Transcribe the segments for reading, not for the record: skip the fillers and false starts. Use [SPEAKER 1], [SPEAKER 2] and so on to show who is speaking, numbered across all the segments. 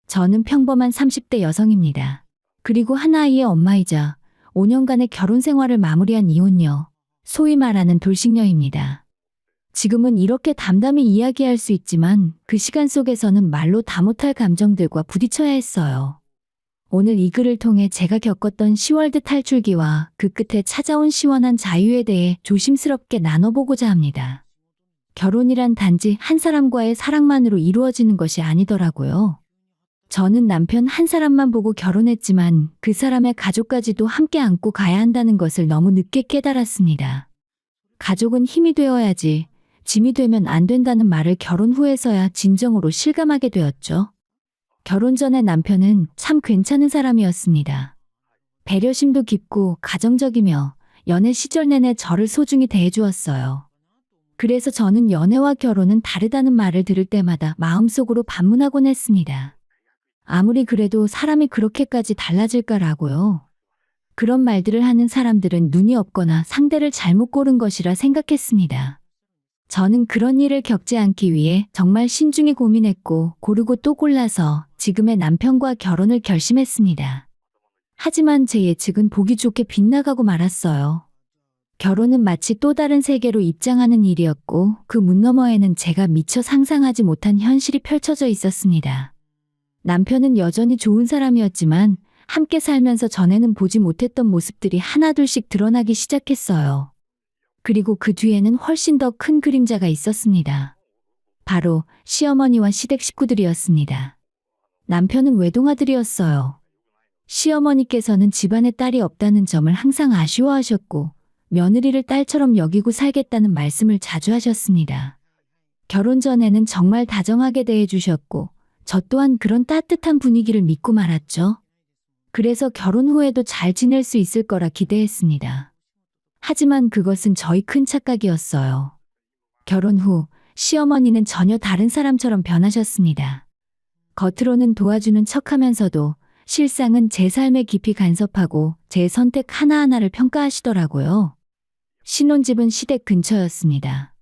[SPEAKER 1] 저는 평범한 30대 여성입니다. 그리고 한 아이의 엄마이자 5년간의 결혼 생활을 마무리한 이혼녀, 소위 말하는 돌싱녀입니다. 지금은 이렇게 담담히 이야기할 수 있지만 그 시간 속에서는 말로 다 못할 감정들과 부딪혀야 했어요. 오늘 이 글을 통해 제가 겪었던 시월드 탈출기와 그 끝에 찾아온 시원한 자유에 대해 조심스럽게 나눠보고자 합니다. 결혼이란 단지 한 사람과의 사랑만으로 이루어지는 것이 아니더라고요. 저는 남편 한 사람만 보고 결혼했지만 그 사람의 가족까지도 함께 안고 가야 한다는 것을 너무 늦게 깨달았습니다. 가족은 힘이 되어야지 짐이 되면 안 된다는 말을 결혼 후에서야 진정으로 실감하게 되었죠. 결혼 전에 남편은 참 괜찮은 사람이었습니다. 배려심도 깊고 가정적이며 연애 시절 내내 저를 소중히 대해주었어요. 그래서 저는 연애와 결혼은 다르다는 말을 들을 때마다 마음속으로 반문하곤 했습니다. 아무리 그래도 사람이 그렇게까지 달라질까라고요. 그런 말들을 하는 사람들은 눈이 없거나 상대를 잘못 고른 것이라 생각했습니다. 저는 그런 일을 겪지 않기 위해 정말 신중히 고민했고 고르고 또 골라서 지금의 남편과 결혼을 결심했습니다. 하지만 제 예측은 보기 좋게 빗나가고 말았어요. 결혼은 마치 또 다른 세계로 입장하는 일이었고 그 문 너머에는 제가 미처 상상하지 못한 현실이 펼쳐져 있었습니다. 남편은 여전히 좋은 사람이었지만 함께 살면서 전에는 보지 못했던 모습들이 하나둘씩 드러나기 시작했어요. 그리고 그 뒤에는 훨씬 더 큰 그림자가 있었습니다. 바로 시어머니와 시댁 식구들이었습니다. 남편은 외동아들이었어요. 시어머니께서는 집안에 딸이 없다는 점을 항상 아쉬워하셨고 며느리를 딸처럼 여기고 살겠다는 말씀을 자주 하셨습니다. 결혼 전에는 정말 다정하게 대해주셨고 저 또한 그런 따뜻한 분위기를 믿고 말았죠. 그래서 결혼 후에도 잘 지낼 수 있을 거라 기대했습니다. 하지만 그것은 저희 큰 착각이었어요. 결혼 후 시어머니는 전혀 다른 사람처럼 변하셨습니다. 겉으로는 도와주는 척하면서도 실상은 제 삶에 깊이 간섭하고 제 선택 하나하나를 평가하시더라고요. 신혼집은 시댁 근처였습니다.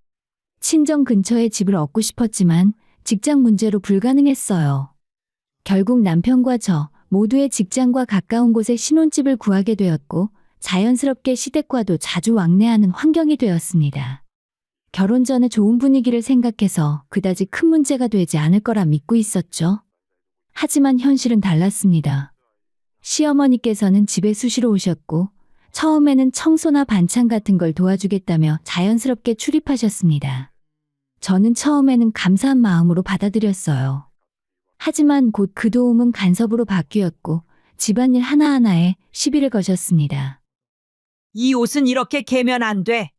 [SPEAKER 1] 친정 근처에 집을 얻고 싶었지만 직장 문제로 불가능했어요. 결국 남편과 저 모두의 직장과 가까운 곳에 신혼집을 구하게 되었고 자연스럽게 시댁과도 자주 왕래하는 환경이 되었습니다. 결혼 전에 좋은 분위기를 생각해서 그다지 큰 문제가 되지 않을 거라 믿고 있었죠. 하지만 현실은 달랐습니다. 시어머니께서는 집에 수시로 오셨고 처음에는 청소나 반찬 같은 걸 도와주겠다며 자연스럽게 출입하셨습니다. 저는 처음에는 감사한 마음으로 받아들였어요. 하지만 곧 그 도움은 간섭으로 바뀌었고 집안일 하나하나에 시비를 거셨습니다.
[SPEAKER 2] 이 옷은 이렇게 개면 안 돼.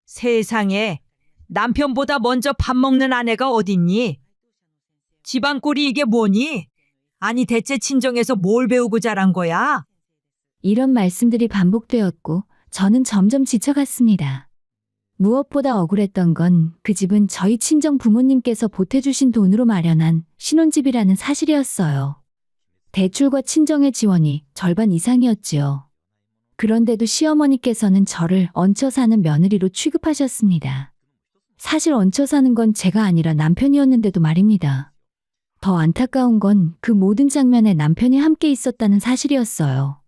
[SPEAKER 2] 세상에 남편보다 먼저 밥 먹는 아내가 어딨니? 집안 꼴이 이게 뭐니? 아니 대체 친정에서 뭘 배우고 자란 거야?
[SPEAKER 1] 이런 말씀들이 반복되었고 저는 점점 지쳐갔습니다. 무엇보다 억울했던 건 그 집은 저희 친정 부모님께서 보태주신 돈으로 마련한 신혼집이라는 사실이었어요. 대출과 친정의 지원이 절반 이상이었지요. 그런데도 시어머니께서는 저를 얹혀 사는 며느리로 취급하셨습니다. 사실 얹혀 사는 건 제가 아니라 남편이었는데도 말입니다. 더 안타까운 건 그 모든 장면에 남편이 함께 있었다는 사실이었어요.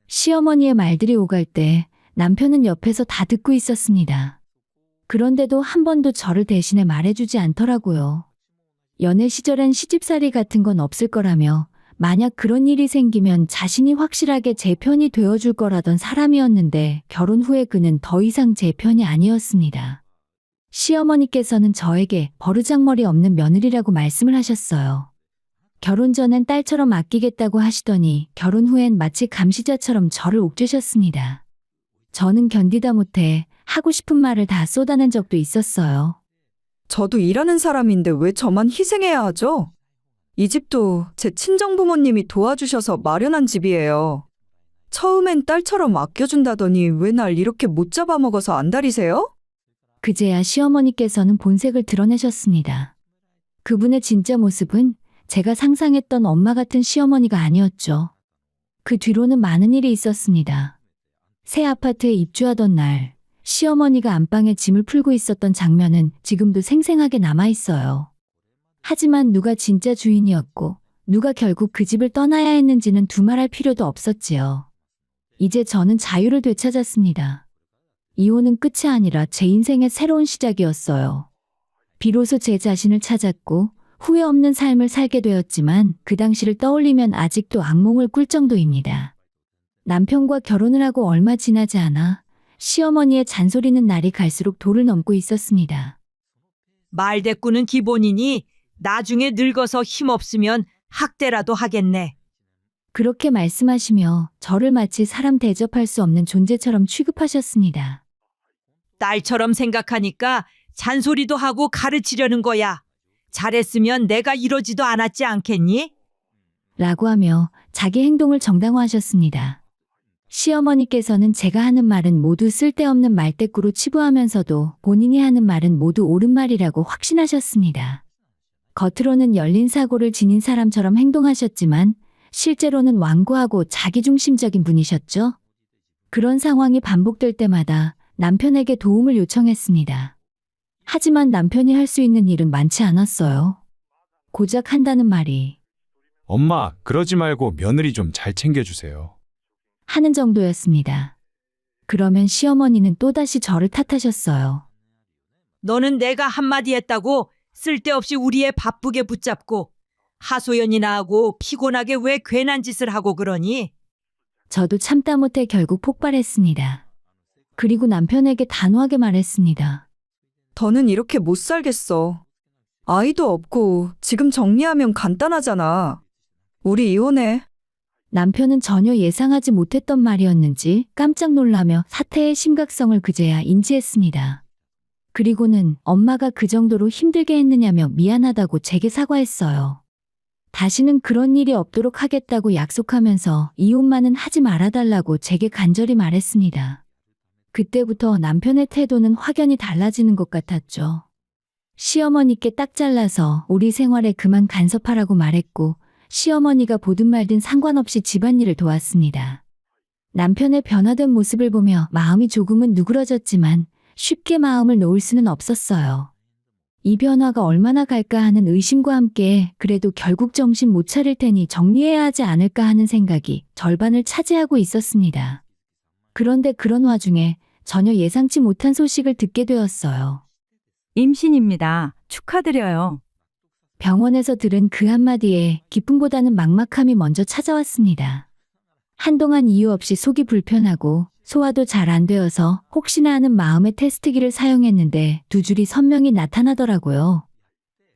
[SPEAKER 1] 시어머니의 말들이 오갈 때 남편은 옆에서 다 듣고 있었습니다. 그런데도 한 번도 저를 대신해 말해주지 않더라고요. 연애 시절엔 시집살이 같은 건 없을 거라며 만약 그런 일이 생기면 자신이 확실하게 제 편이 되어줄 거라던 사람이었는데 결혼 후에 그는 더 이상 제 편이 아니었습니다. 시어머니께서는 저에게 버르장머리 없는 며느리라고 말씀을 하셨어요. 결혼 전엔 딸처럼 아끼겠다고 하시더니 결혼 후엔 마치 감시자처럼 저를 옥죄셨습니다. 저는 견디다 못해 하고 싶은 말을 다 쏟아낸 적도 있었어요.
[SPEAKER 3] 저도 일하는 사람인데 왜 저만 희생해야 하죠? 이 집도 제 친정 부모님이 도와주셔서 마련한 집이에요. 처음엔 딸처럼 아껴준다더니 왜 날 이렇게 못 잡아먹어서 안달이세요?
[SPEAKER 1] 그제야 시어머니께서는 본색을 드러내셨습니다. 그분의 진짜 모습은 제가 상상했던 엄마 같은 시어머니가 아니었죠. 그 뒤로는 많은 일이 있었습니다. 새 아파트에 입주하던 날, 시어머니가 안방에 짐을 풀고 있었던 장면은 지금도 생생하게 남아있어요. 하지만 누가 진짜 주인이었고 누가 결국 그 집을 떠나야 했는지는 두말할 필요도 없었지요. 이제 저는 자유를 되찾았습니다. 이혼은 끝이 아니라 제 인생의 새로운 시작이었어요. 비로소 제 자신을 찾았고 후회 없는 삶을 살게 되었지만 그 당시를 떠올리면 아직도 악몽을 꿀 정도입니다. 남편과 결혼을 하고 얼마 지나지 않아 시어머니의 잔소리는 날이 갈수록 도를 넘고 있었습니다.
[SPEAKER 2] 말대꾸는 기본이니 나중에 늙어서 힘없으면 학대라도 하겠네.
[SPEAKER 1] 그렇게 말씀하시며 저를 마치 사람 대접할 수 없는 존재처럼 취급하셨습니다.
[SPEAKER 2] 딸처럼 생각하니까 잔소리도 하고 가르치려는 거야. 잘했으면 내가 이러지도 않았지 않겠니?
[SPEAKER 1] 라고 하며 자기 행동을 정당화하셨습니다. 시어머니께서는 제가 하는 말은 모두 쓸데없는 말대꾸로 치부하면서도 본인이 하는 말은 모두 옳은 말이라고 확신하셨습니다. 겉으로는 열린 사고를 지닌 사람처럼 행동하셨지만 실제로는 완고하고 자기중심적인 분이셨죠? 그런 상황이 반복될 때마다 남편에게 도움을 요청했습니다. 하지만 남편이 할 수 있는 일은 많지 않았어요. 고작 한다는 말이
[SPEAKER 4] 엄마, 그러지 말고 며느리 좀 잘 챙겨주세요.
[SPEAKER 1] 하는 정도였습니다. 그러면 시어머니는 또다시 저를 탓하셨어요.
[SPEAKER 2] 너는 내가 한마디 했다고 쓸데없이 우리 애 바쁘게 붙잡고 하소연이나 하고 피곤하게 왜 괜한 짓을 하고 그러니?
[SPEAKER 1] 저도 참다 못해 결국 폭발했습니다. 그리고 남편에게 단호하게 말했습니다.
[SPEAKER 3] 더는 이렇게 못 살겠어. 아이도 없고 지금 정리하면 간단하잖아. 우리 이혼해.
[SPEAKER 1] 남편은 전혀 예상하지 못했던 말이었는지 깜짝 놀라며 사태의 심각성을 그제야 인지했습니다. 그리고는 엄마가 그 정도로 힘들게 했느냐며 미안하다고 제게 사과했어요. 다시는 그런 일이 없도록 하겠다고 약속하면서 이혼만은 하지 말아달라고 제게 간절히 말했습니다. 그때부터 남편의 태도는 확연히 달라지는 것 같았죠. 시어머니께 딱 잘라서 우리 생활에 그만 간섭하라고 말했고 시어머니가 보든 말든 상관없이 집안일을 도왔습니다. 남편의 변화된 모습을 보며 마음이 조금은 누그러졌지만 쉽게 마음을 놓을 수는 없었어요. 이 변화가 얼마나 갈까 하는 의심과 함께 그래도 결국 정신 못 차릴 테니 정리해야 하지 않을까 하는 생각이 절반을 차지하고 있었습니다. 그런데 그런 와중에 전혀 예상치 못한 소식을 듣게 되었어요.
[SPEAKER 5] 임신입니다. 축하드려요.
[SPEAKER 1] 병원에서 들은 그 한마디에 기쁨보다는 막막함이 먼저 찾아왔습니다. 한동안 이유 없이 속이 불편하고 소화도 잘 안 되어서 혹시나 하는 마음에 테스트기를 사용했는데 두 줄이 선명히 나타나더라고요.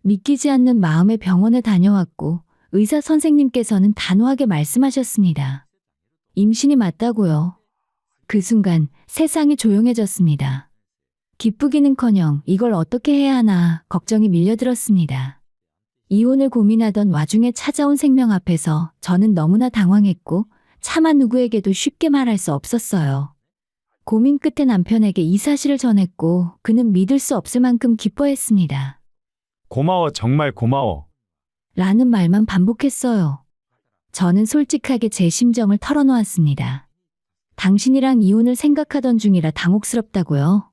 [SPEAKER 1] 믿기지 않는 마음에 병원에 다녀왔고 의사 선생님께서는 단호하게 말씀하셨습니다. 임신이 맞다고요. 그 순간 세상이 조용해졌습니다. 기쁘기는커녕 이걸 어떻게 해야 하나 걱정이 밀려들었습니다. 이혼을 고민하던 와중에 찾아온 생명 앞에서 저는 너무나 당황했고 차마 누구에게도 쉽게 말할 수 없었어요. 고민 끝에 남편에게 이 사실을 전했고 그는 믿을 수 없을 만큼 기뻐했습니다.
[SPEAKER 4] 고마워, 정말 고마워.
[SPEAKER 1] 라는 말만 반복했어요. 저는 솔직하게 제 심정을 털어놓았습니다. 당신이랑 이혼을 생각하던 중이라 당혹스럽다고요.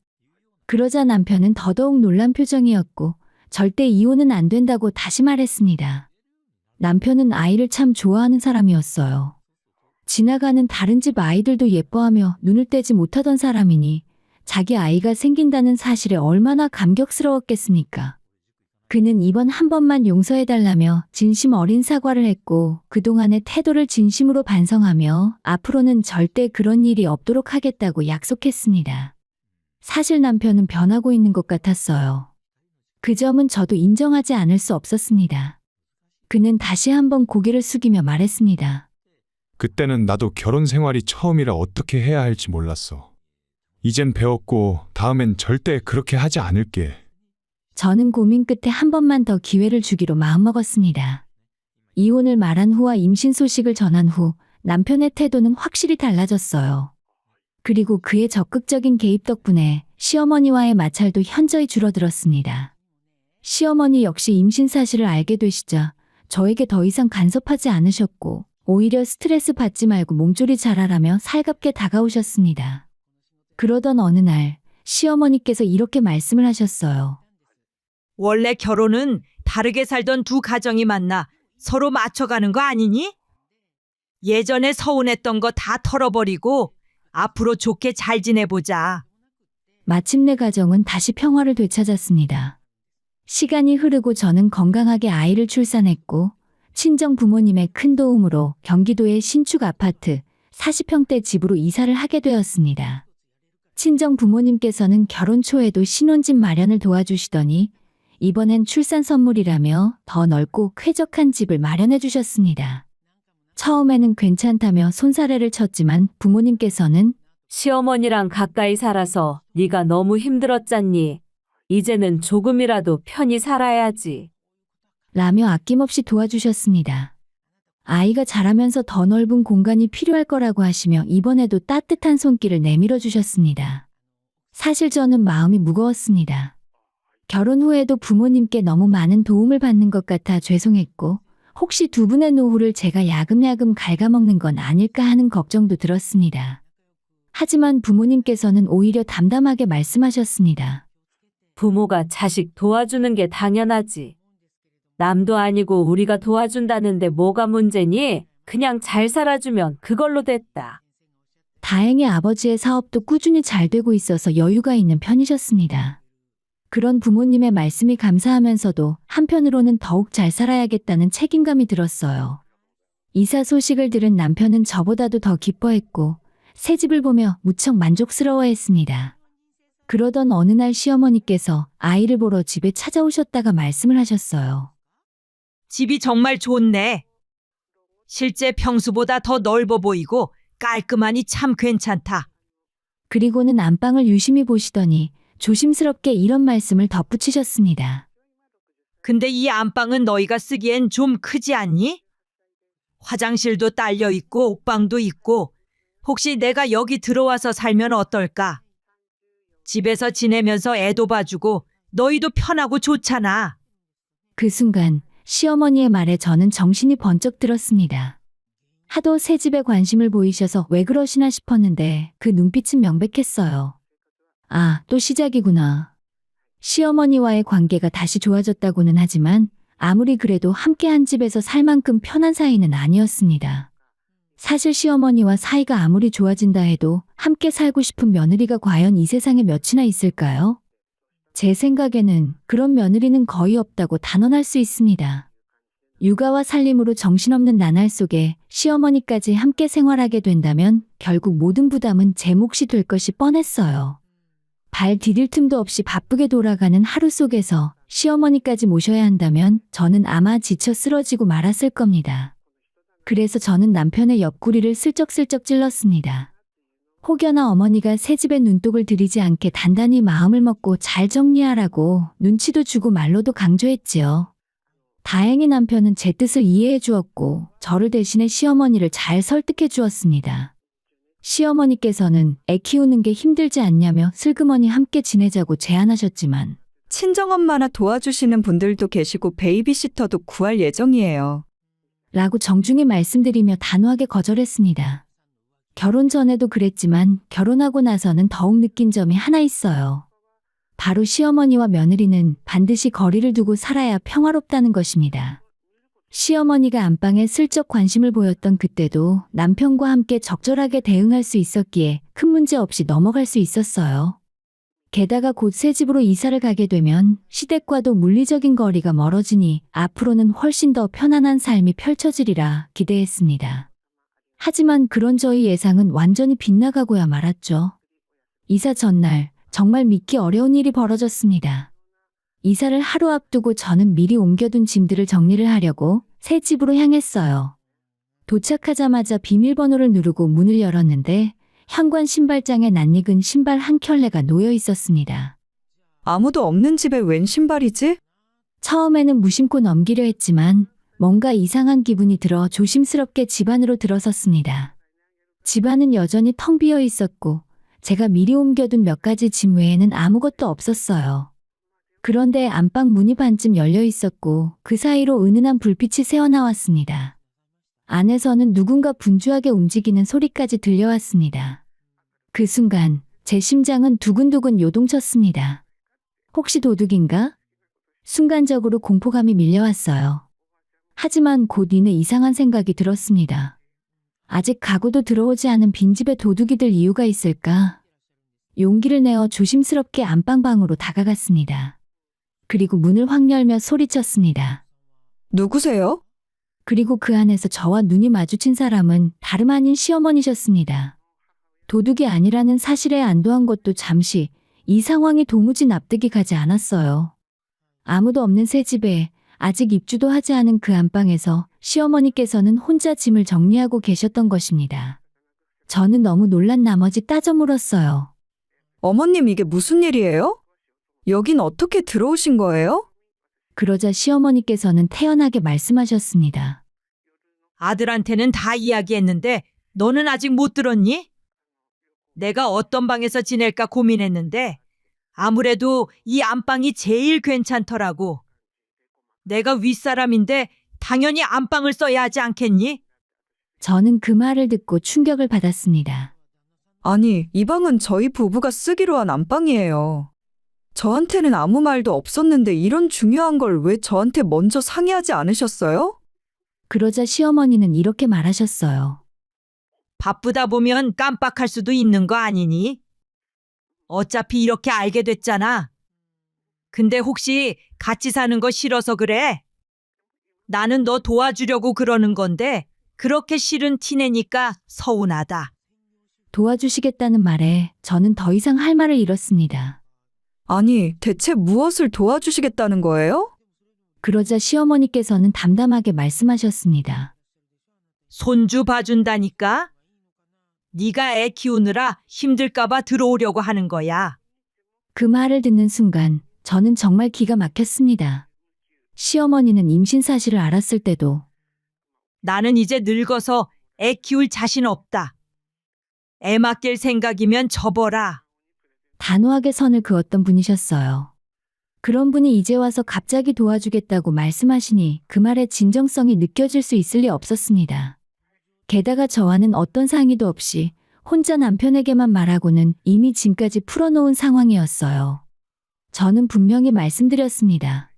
[SPEAKER 1] 그러자 남편은 더더욱 놀란 표정이었고 절대 이혼은 안 된다고 다시 말했습니다. 남편은 아이를 참 좋아하는 사람이었어요. 지나가는 다른 집 아이들도 예뻐하며 눈을 떼지 못하던 사람이니 자기 아이가 생긴다는 사실에 얼마나 감격스러웠겠습니까? 그는 이번 한 번만 용서해달라며 진심 어린 사과를 했고 그동안의 태도를 진심으로 반성하며 앞으로는 절대 그런 일이 없도록 하겠다고 약속했습니다. 사실 남편은 변하고 있는 것 같았어요. 그 점은 저도 인정하지 않을 수 없었습니다. 그는 다시 한번 고개를 숙이며 말했습니다.
[SPEAKER 4] 그때는 나도 결혼 생활이 처음이라 어떻게 해야 할지 몰랐어. 이젠 배웠고 다음엔 절대 그렇게 하지 않을게.
[SPEAKER 1] 저는 고민 끝에 한 번만 더 기회를 주기로 마음먹었습니다. 이혼을 말한 후와 임신 소식을 전한 후 남편의 태도는 확실히 달라졌어요. 그리고 그의 적극적인 개입 덕분에 시어머니와의 마찰도 현저히 줄어들었습니다. 시어머니 역시 임신 사실을 알게 되시자 저에게 더 이상 간섭하지 않으셨고 오히려 스트레스 받지 말고 몸조리 잘하라며 살갑게 다가오셨습니다. 그러던 어느 날 시어머니께서 이렇게 말씀을 하셨어요.
[SPEAKER 2] 원래 결혼은 다르게 살던 두 가정이 만나 서로 맞춰가는 거 아니니? 예전에 서운했던 거 다 털어버리고 앞으로 좋게 잘 지내보자.
[SPEAKER 1] 마침내 가정은 다시 평화를 되찾았습니다. 시간이 흐르고 저는 건강하게 아이를 출산했고 친정 부모님의 큰 도움으로 경기도의 신축 아파트 40평대 집으로 이사를 하게 되었습니다. 친정 부모님께서는 결혼 초에도 신혼집 마련을 도와주시더니 이번엔 출산 선물이라며 더 넓고 쾌적한 집을 마련해 주셨습니다. 처음에는 괜찮다며 손사래를 쳤지만 부모님께서는
[SPEAKER 6] 시어머니랑 가까이 살아서 네가 너무 힘들었잖니. 이제는 조금이라도 편히 살아야지.
[SPEAKER 1] 라며 아낌없이 도와주셨습니다. 아이가 자라면서 더 넓은 공간이 필요할 거라고 하시며 이번에도 따뜻한 손길을 내밀어 주셨습니다. 사실 저는 마음이 무거웠습니다. 결혼 후에도 부모님께 너무 많은 도움을 받는 것 같아 죄송했고 혹시 두 분의 노후를 제가 야금야금 갉아먹는 건 아닐까 하는 걱정도 들었습니다. 하지만 부모님께서는 오히려 담담하게 말씀하셨습니다.
[SPEAKER 6] 부모가 자식 도와주는 게 당연하지. 남도 아니고 우리가 도와준다는데 뭐가 문제니? 그냥 잘 살아주면 그걸로 됐다.
[SPEAKER 1] 다행히 아버지의 사업도 꾸준히 잘 되고 있어서 여유가 있는 편이셨습니다. 그런 부모님의 말씀이 감사하면서도 한편으로는 더욱 잘 살아야겠다는 책임감이 들었어요. 이사 소식을 들은 남편은 저보다도 더 기뻐했고 새 집을 보며 무척 만족스러워했습니다. 그러던 어느 날 시어머니께서 아이를 보러 집에 찾아오셨다가 말씀을 하셨어요.
[SPEAKER 2] 집이 정말 좋네. 실제 평수보다 더 넓어 보이고 깔끔하니 참 괜찮다.
[SPEAKER 1] 그리고는 안방을 유심히 보시더니 조심스럽게 이런 말씀을 덧붙이셨습니다.
[SPEAKER 2] 근데 이 안방은 너희가 쓰기엔 좀 크지 않니? 화장실도 딸려 있고 옥방도 있고 혹시 내가 여기 들어와서 살면 어떨까? 집에서 지내면서 애도 봐주고 너희도 편하고 좋잖아.
[SPEAKER 1] 그 순간 시어머니의 말에 저는 정신이 번쩍 들었습니다. 하도 새 집에 관심을 보이셔서 왜 그러시나 싶었는데 그 눈빛은 명백했어요. 아, 또 시작이구나. 시어머니와의 관계가 다시 좋아졌다고는 하지만 아무리 그래도 함께 한 집에서 살 만큼 편한 사이는 아니었습니다. 사실 시어머니와 사이가 아무리 좋아진다 해도 함께 살고 싶은 며느리가 과연 이 세상에 몇이나 있을까요? 제 생각에는 그런 며느리는 거의 없다고 단언할 수 있습니다. 육아와 살림으로 정신없는 나날 속에 시어머니까지 함께 생활하게 된다면 결국 모든 부담은 제 몫이 될 것이 뻔했어요. 발 디딜 틈도 없이 바쁘게 돌아가는 하루 속에서 시어머니까지 모셔야 한다면 저는 아마 지쳐 쓰러지고 말았을 겁니다. 그래서 저는 남편의 옆구리를 슬쩍슬쩍 찔렀습니다. 혹여나 어머니가 새집에 눈독을 들이지 않게 단단히 마음을 먹고 잘 정리하라고 눈치도 주고 말로도 강조했지요. 다행히 남편은 제 뜻을 이해해 주었고 저를 대신해 시어머니를 잘 설득해 주었습니다. 시어머니께서는 애 키우는 게 힘들지 않냐며 슬그머니 함께 지내자고 제안하셨지만
[SPEAKER 3] 친정엄마나 도와주시는 분들도 계시고 베이비시터도 구할 예정이에요.
[SPEAKER 1] 라고 정중히 말씀드리며 단호하게 거절했습니다. 결혼 전에도 그랬지만 결혼하고 나서는 더욱 느낀 점이 하나 있어요. 바로 시어머니와 며느리는 반드시 거리를 두고 살아야 평화롭다는 것입니다. 시어머니가 안방에 슬쩍 관심을 보였던 그때도 남편과 함께 적절하게 대응할 수 있었기에 큰 문제 없이 넘어갈 수 있었어요. 게다가 곧 새 집으로 이사를 가게 되면 시댁과도 물리적인 거리가 멀어지니 앞으로는 훨씬 더 편안한 삶이 펼쳐지리라 기대했습니다. 하지만 그런 저희 예상은 완전히 빗나가고야 말았죠. 이사 전날 정말 믿기 어려운 일이 벌어졌습니다. 이사를 하루 앞두고 저는 미리 옮겨둔 짐들을 정리를 하려고 새 집으로 향했어요. 도착하자마자 비밀번호를 누르고 문을 열었는데 현관 신발장에 낯익은 신발 한 켤레가 놓여 있었습니다.
[SPEAKER 3] 아무도 없는 집에 웬 신발이지?
[SPEAKER 1] 처음에는 무심코 넘기려 했지만 뭔가 이상한 기분이 들어 조심스럽게 집 안으로 들어섰습니다. 집 안은 여전히 텅 비어 있었고 제가 미리 옮겨둔 몇 가지 짐 외에는 아무것도 없었어요. 그런데 안방 문이 반쯤 열려 있었고 그 사이로 은은한 불빛이 새어나왔습니다. 안에서는 누군가 분주하게 움직이는 소리까지 들려왔습니다. 그 순간 제 심장은 두근두근 요동쳤습니다. 혹시 도둑인가? 순간적으로 공포감이 밀려왔어요. 하지만 곧 이내 이상한 생각이 들었습니다. 아직 가구도 들어오지 않은 빈집에 도둑이 들 이유가 있을까? 용기를 내어 조심스럽게 안방방으로 다가갔습니다. 그리고 문을 확 열며 소리쳤습니다.
[SPEAKER 3] 누구세요?
[SPEAKER 1] 그리고 그 안에서 저와 눈이 마주친 사람은 다름 아닌 시어머니셨습니다. 도둑이 아니라는 사실에 안도한 것도 잠시 이 상황이 도무지 납득이 가지 않았어요. 아무도 없는 새 집에 아직 입주도 하지 않은 그 안방에서 시어머니께서는 혼자 짐을 정리하고 계셨던 것입니다. 저는 너무 놀란 나머지 따져 물었어요.
[SPEAKER 3] 어머님, 이게 무슨 일이에요? 여긴 어떻게 들어오신 거예요?
[SPEAKER 1] 그러자 시어머니께서는 태연하게 말씀하셨습니다.
[SPEAKER 2] 아들한테는 다 이야기했는데 너는 아직 못 들었니? 내가 어떤 방에서 지낼까 고민했는데 아무래도 이 안방이 제일 괜찮더라고. 내가 윗사람인데 당연히 안방을 써야 하지 않겠니?
[SPEAKER 1] 저는 그 말을 듣고 충격을 받았습니다.
[SPEAKER 3] 아니, 이 방은 저희 부부가 쓰기로 한 안방이에요. 저한테는 아무 말도 없었는데 이런 중요한 걸 왜 저한테 먼저 상의하지 않으셨어요?
[SPEAKER 1] 그러자 시어머니는 이렇게 말하셨어요.
[SPEAKER 2] 바쁘다 보면 깜빡할 수도 있는 거 아니니? 어차피 이렇게 알게 됐잖아. 근데 혹시 같이 사는 거 싫어서 그래? 나는 너 도와주려고 그러는 건데 그렇게 싫은 티내니까 서운하다.
[SPEAKER 1] 도와주시겠다는 말에 저는 더 이상 할 말을 잃었습니다.
[SPEAKER 3] 아니, 대체 무엇을 도와주시겠다는 거예요?
[SPEAKER 1] 그러자 시어머니께서는 담담하게 말씀하셨습니다.
[SPEAKER 2] 손주 봐준다니까? 네가 애 키우느라 힘들까 봐 들어오려고 하는 거야.
[SPEAKER 1] 그 말을 듣는 순간 저는 정말 기가 막혔습니다. 시어머니는 임신 사실을 알았을 때도
[SPEAKER 2] 나는 이제 늙어서 애 키울 자신 없다. 애 맡길 생각이면 접어라.
[SPEAKER 1] 단호하게 선을 그었던 분이셨어요. 그런 분이 이제 와서 갑자기 도와주겠다고 말씀하시니 그 말의 진정성이 느껴질 수 있을 리 없었습니다. 게다가 저와는 어떤 상의도 없이 혼자 남편에게만 말하고는 이미 짐까지 풀어놓은 상황이었어요. 저는 분명히 말씀드렸습니다.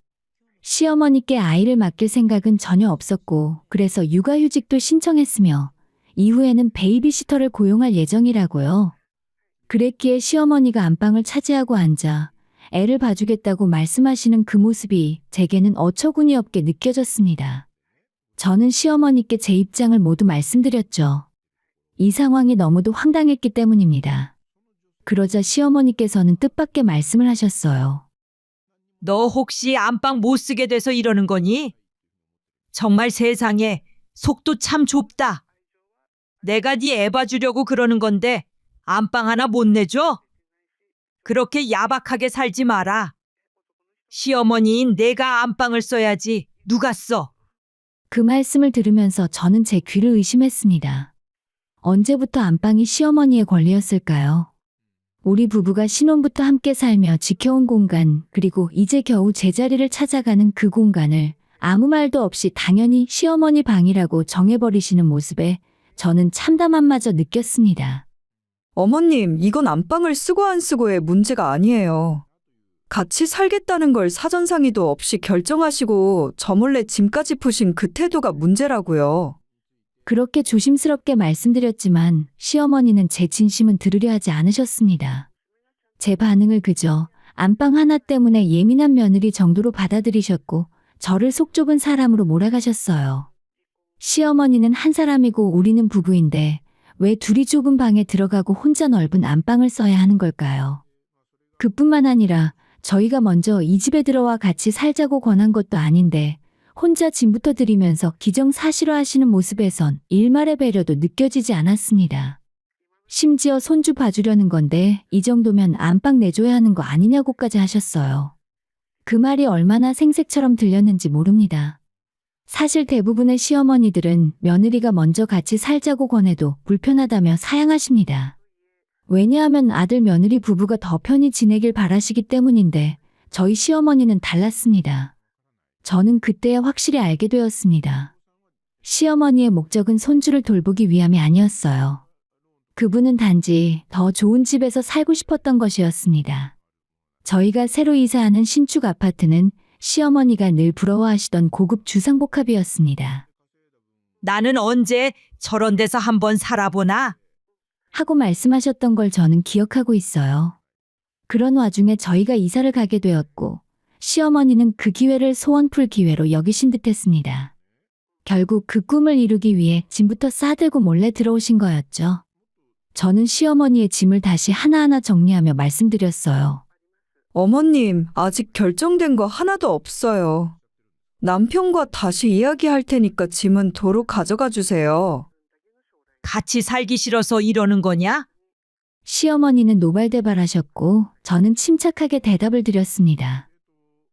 [SPEAKER 1] 시어머니께 아이를 맡길 생각은 전혀 없었고 그래서 육아휴직도 신청했으며 이후에는 베이비시터를 고용할 예정이라고요. 그랬기에 시어머니가 안방을 차지하고 앉아 애를 봐주겠다고 말씀하시는 그 모습이 제게는 어처구니 없게 느껴졌습니다. 저는 시어머니께 제 입장을 모두 말씀드렸죠. 이 상황이 너무도 황당했기 때문입니다. 그러자 시어머니께서는 뜻밖의 말씀을 하셨어요.
[SPEAKER 2] 너 혹시 안방 못 쓰게 돼서 이러는 거니? 정말 세상에 속도 참 좁다. 내가 네 애 봐주려고 그러는 건데 안방 하나 못 내줘? 그렇게 야박하게 살지 마라. 시어머니인 내가 안방을 써야지 누가 써?
[SPEAKER 1] 그 말씀을 들으면서 저는 제 귀를 의심했습니다. 언제부터 안방이 시어머니의 권리였을까요? 우리 부부가 신혼부터 함께 살며 지켜온 공간, 그리고 이제 겨우 제자리를 찾아가는 그 공간을 아무 말도 없이 당연히 시어머니 방이라고 정해버리시는 모습에 저는 참담함마저 느꼈습니다.
[SPEAKER 3] 어머님, 이건 안방을 쓰고 안 쓰고의 문제가 아니에요. 같이 살겠다는 걸 사전상의도 없이 결정하시고 저 몰래 짐까지 푸신 그 태도가 문제라고요.
[SPEAKER 1] 그렇게 조심스럽게 말씀드렸지만 시어머니는 제 진심은 들으려 하지 않으셨습니다. 제 반응을 그저 안방 하나 때문에 예민한 며느리 정도로 받아들이셨고 저를 속 좁은 사람으로 몰아가셨어요. 시어머니는 한 사람이고 우리는 부부인데 왜 둘이 좁은 방에 들어가고 혼자 넓은 안방을 써야 하는 걸까요? 그뿐만 아니라 저희가 먼저 이 집에 들어와 같이 살자고 권한 것도 아닌데 혼자 짐부터 들이면서 기정사실화하시는 모습에선 일말의 배려도 느껴지지 않았습니다. 심지어 손주 봐주려는 건데 이 정도면 안방 내줘야 하는 거 아니냐고까지 하셨어요. 그 말이 얼마나 생색처럼 들렸는지 모릅니다. 사실 대부분의 시어머니들은 며느리가 먼저 같이 살자고 권해도 불편하다며 사양하십니다. 왜냐하면 아들 며느리 부부가 더 편히 지내길 바라시기 때문인데 저희 시어머니는 달랐습니다. 저는 그때야 확실히 알게 되었습니다. 시어머니의 목적은 손주를 돌보기 위함이 아니었어요. 그분은 단지 더 좋은 집에서 살고 싶었던 것이었습니다. 저희가 새로 이사하는 신축 아파트는 시어머니가 늘 부러워하시던 고급 주상복합이었습니다.
[SPEAKER 2] 나는 언제 저런 데서 한번 살아보나?
[SPEAKER 1] 하고 말씀하셨던 걸 저는 기억하고 있어요. 그런 와중에 저희가 이사를 가게 되었고 시어머니는 그 기회를 소원풀 기회로 여기신 듯했습니다. 결국 그 꿈을 이루기 위해 짐부터 싸들고 몰래 들어오신 거였죠. 저는 시어머니의 짐을 다시 하나하나 정리하며 말씀드렸어요.
[SPEAKER 3] 어머님, 아직 결정된 거 하나도 없어요. 남편과 다시 이야기할 테니까 짐은 도로 가져가 주세요.
[SPEAKER 2] 같이 살기 싫어서 이러는 거냐?
[SPEAKER 1] 시어머니는 노발대발하셨고 저는 침착하게 대답을 드렸습니다.